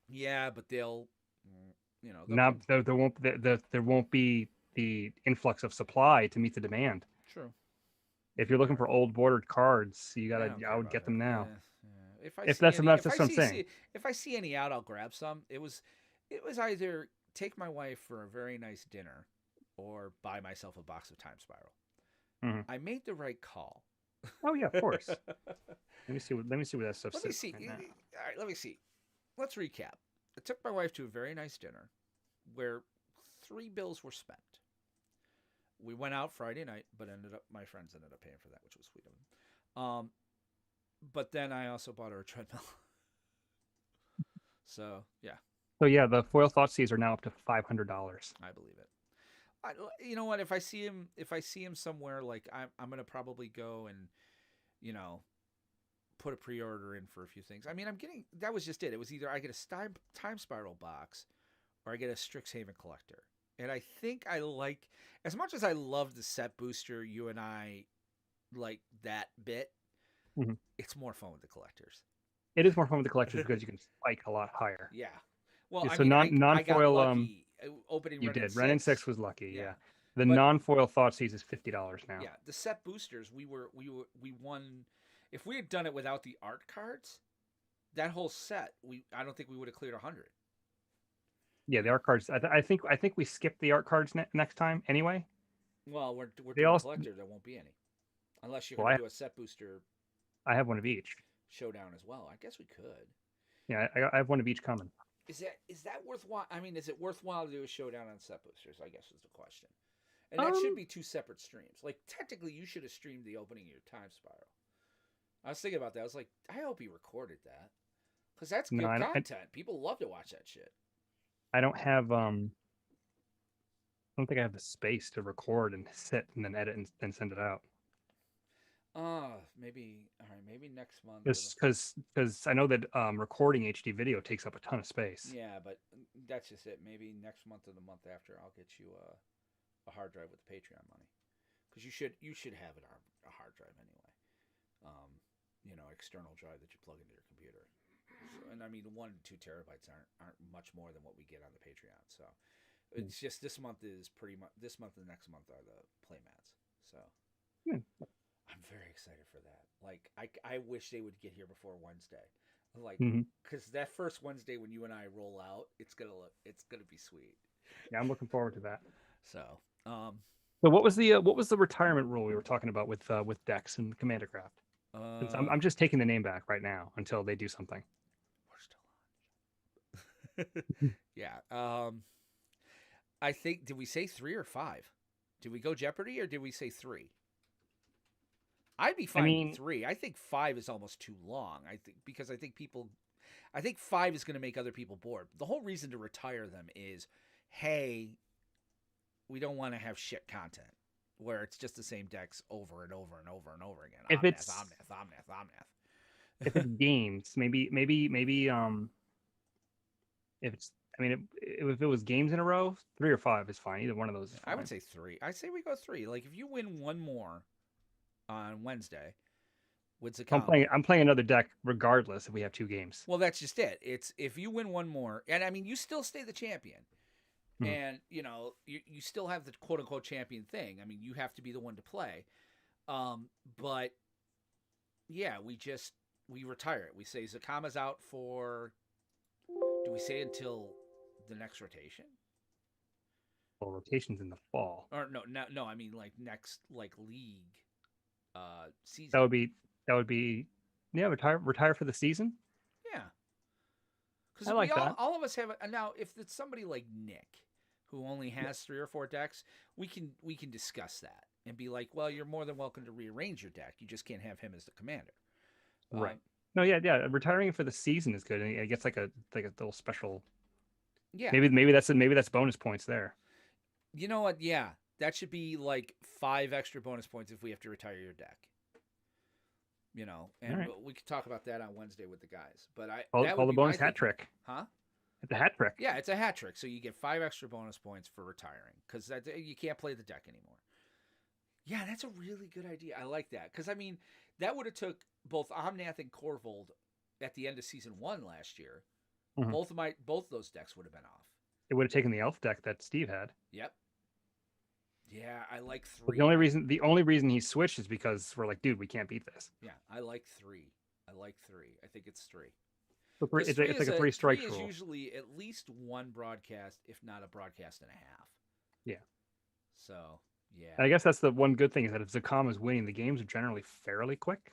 Yeah, but they'll, you know, there won't be the influx of supply to meet the demand. True. If you're looking for old bordered cards, I would get them now. Yeah. If that's what I'm saying. If I see any out, I'll grab some. It was either take my wife for a very nice dinner or buy myself a box of Time Spiral. Mm-hmm. I made the right call. Oh yeah, of course. Let me see where that stuff. Let me see. All right, let me see. Let's recap. I took my wife to a very nice dinner where 3 bills were spent. We went out Friday night, but my friends ended up paying for that, which was sweet of them. But then I also bought her a treadmill. So yeah. So yeah, the foil Thoughtseize are now up to $500. I believe it. You know what? If I see him somewhere, like I'm gonna probably go and, you know, put a pre-order in for a few things. I mean, that was just it. It was either I get a Time Spiral box or I get a Strixhaven collector. And I think I like, as much as I love the set booster, you and I like that bit, it's more fun with the collectors. It is more fun with the collectors because you can spike a lot higher. Yeah. Well, so non-foil, opening you Ren did. Ren and 6 was lucky, yeah. The But non-foil Thoughtseize is $50 now. Yeah, the set boosters, we won. If we had done it without the art cards, that whole set, I don't think we would have cleared 100. Yeah, the art cards. I think we skipped the art cards next time anyway. Well, we're They doing all. collector. There won't be any unless you're Well, going to do a set booster I have one of each. showdown as well. I guess we could. Yeah, I have one of each coming. Is that worthwhile? I mean, is it worthwhile to do a showdown on set boosters? I guess is the question. And that should Um, be two separate streams. Like technically, you should have streamed the opening of your time spiral. I was thinking about that. I was like, I hope he recorded that because that's no, good content. People love to watch that shit. I don't have. I don't think I have the space to record and sit and then edit and send it out. Maybe all right. Maybe next month. Just because I know that recording HD video takes up a ton of space. Yeah, but that's just it. Maybe next month or the month after, I'll get you a hard drive with the Patreon money, because you should have a hard drive anyway. External drive that you plug into your computer. So, and I mean, 1 to 2 terabytes aren't much more than what we get on the Patreon. So it's just this month is pretty much this month and next month are the playmats. So I'm very excited for that. Like I wish they would get here before Wednesday. Like, because that first Wednesday when you and I roll out, it's gonna be sweet. Yeah, I'm looking forward to that. So, so what was the retirement rule we were talking about with Dex and Commander Craft? I'm just taking the name back right now until they do something. We're still on. Yeah. I think, did we say 3 or 5? Did we go Jeopardy or did we say 3? I'd be fine with 3. I think 5 is almost too long. I think 5 is going to make other people bored. The whole reason to retire them is, hey, we don't want to have shit content where it's just the same decks over and over and over and over again. If it's Omnath. If it's games, maybe if it's, I mean, if it was games in a row, 3 or 5 is fine. Either one of those is fine. I would say 3. I say we go 3. Like if you win one more on Wednesday with Zakama, I'm playing another deck regardless if we have 2 games. Well, that's just it. It's if you win one more, and I mean you still stay the champion. And you still have the quote unquote champion thing. I mean, you have to be the one to play. But yeah, we retire it. We say Zakama's out for, do we say until the next rotation? Well, rotation's in the fall. Or no, I mean like next league season. That would be yeah, retire for the season. Yeah. Because I like that. All of us have now if it's somebody like Nick who only has 3 or 4 decks, we can discuss that and be like, well, you're more than welcome to rearrange your deck. You just can't have him as the commander. Right. No, yeah. Retiring for the season is good. And it gets like a little special. Yeah. Maybe that's bonus points there. You know what? Yeah, that should be like 5 extra bonus points if we have to retire your deck. And we could talk about that on Wednesday with the guys. But call the bonus hat trick. Huh? It's a hat trick. Yeah, it's a hat trick. So you get 5 extra bonus points for retiring because you can't play the deck anymore. Yeah, that's a really good idea. I like that because I mean that would have took both Omnath and Corvold at the end of season 1 last year. Both those decks would have been off. It would have taken the elf deck that Steve had. Yep. Yeah, I like 3. But the only reason he switched is because we're like, dude, we can't beat this. Yeah, I like 3. I think it's 3. So it's like a 3 strikes rule. Is usually at least 1 broadcast, if not a broadcast and a half. Yeah. So yeah. And I guess that's the one good thing is that if Zakama is winning, the games are generally fairly quick.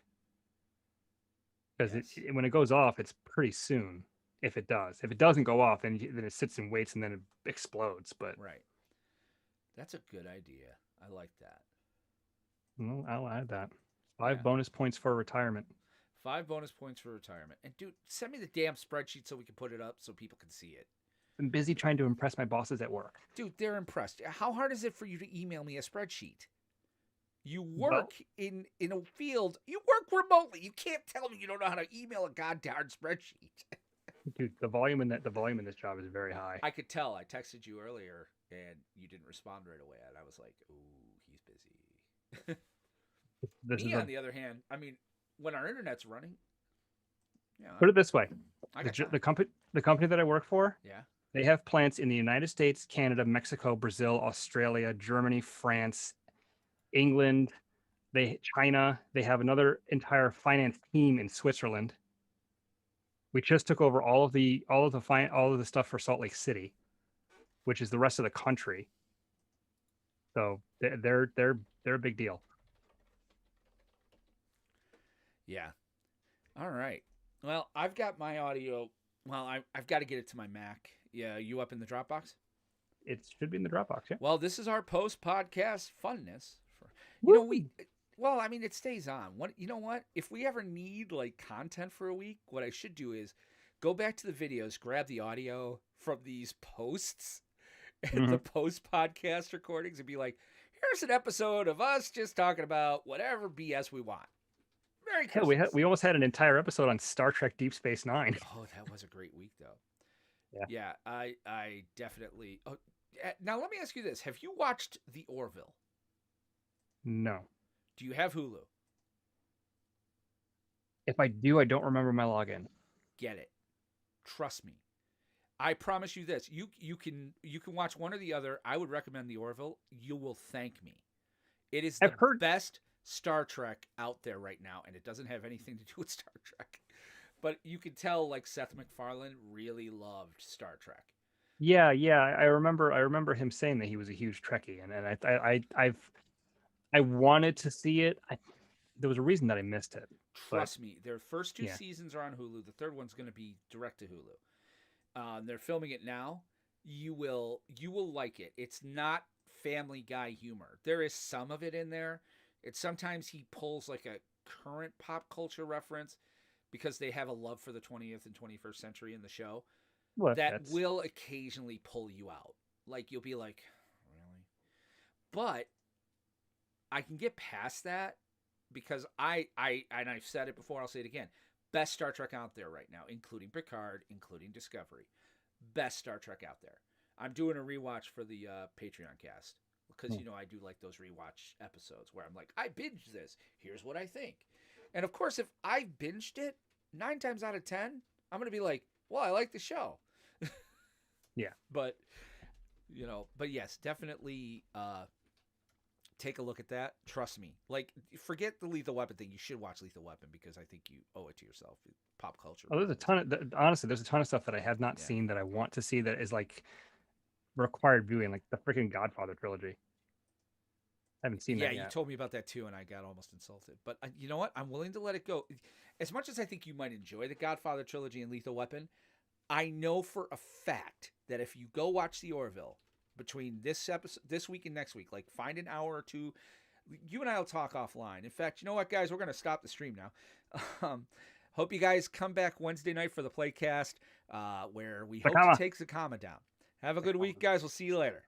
Because when it goes off, it's pretty soon. If it does, if it doesn't go off, then it sits and waits and then it explodes. But right. That's a good idea. I like that. Well, I'll add that. 5 bonus points for retirement. 5 bonus points for retirement. And dude, send me the damn spreadsheet so we can put it up so people can see it. I'm busy trying to impress my bosses at work. Dude, they're impressed. How hard is it for you to email me a spreadsheet? You work in a field. You work remotely. You can't tell me you don't know how to email a goddamn spreadsheet. Dude, the volume in this job is very high. I could tell. I texted you earlier and you didn't respond right away. And I was like, ooh, he's busy. On the other hand, I mean, when our internet's running, put it this way: the company that I work for, they have plants in the United States, Canada, Mexico, Brazil, Australia, Germany, France, England, China. They have another entire finance team in Switzerland. We just took over all of the stuff for Salt Lake City. which is the rest of the country. So they're a big deal. Yeah. All right. Well, I've got my audio. Well, I've got to get it to my Mac. Yeah, you up in the Dropbox? It should be in the Dropbox. Yeah. Well, this is our post-podcast funness. Woo! Well, I mean, it stays on. What you know? What if we ever need like content for a week? What I should do is go back to the videos, grab the audio from these posts and the post-podcast recordings, and be like, "Here's an episode of us just talking about whatever BS we want." Merry Hell, Christmas. we almost had an entire episode on Star Trek Deep Space Nine. Oh, that was a great week, though. Yeah. I definitely. Oh, now let me ask you this: have you watched The Orville? No. Do you have Hulu? If I do, I don't remember my login. Get it. Trust me. I promise you this. You can watch one or the other. I would recommend The Orville. You will thank me. It is the best Star Trek out there right now, and it doesn't have anything to do with Star Trek. But you can tell like Seth MacFarlane really loved Star Trek. Yeah. I remember him saying that he was a huge Trekkie, and I wanted to see it. There was a reason that I missed it. Trust me, their first two seasons are on Hulu. The third one's going to be direct to Hulu. They're filming it now. You will like it. It's not Family Guy humor. There is some of it in there. It's sometimes he pulls like a current pop culture reference because they have a love for the 20th and 21st century in the show. Well, that will occasionally pull you out. Like you'll be like, really? But I can get past that because and I've said it before, I'll say it again. Best Star Trek out there right now, including Picard, including Discovery. Best Star Trek out there. I'm doing a rewatch for the Patreon cast because, I do like those rewatch episodes where I'm like, I binged this. Here's what I think. And, of course, if I binged it, 9 times out of 10, I'm going to be like, well, I like the show. Yeah. But yes, definitely take a look at that. Trust me. Like, forget the Lethal Weapon thing. You should watch Lethal Weapon because I think you owe it to yourself. Pop culture. Oh, there's a ton of honestly, there's a ton of stuff that I have not seen that I want to see that is like required viewing, like the freaking Godfather trilogy. I haven't seen that yet. Yeah, you told me about that too, and I got almost insulted. But you know what? I'm willing to let it go. As much as I think you might enjoy the Godfather trilogy and Lethal Weapon, I know for a fact that if you go watch The Orville between this week and next week, like find an hour or two, you and I will talk offline. In fact, you know what, guys? We're going to stop the stream now. Hope you guys come back Wednesday night for the Playcast, where we hope to take the comma down. Have a good week, guys. We'll see you later.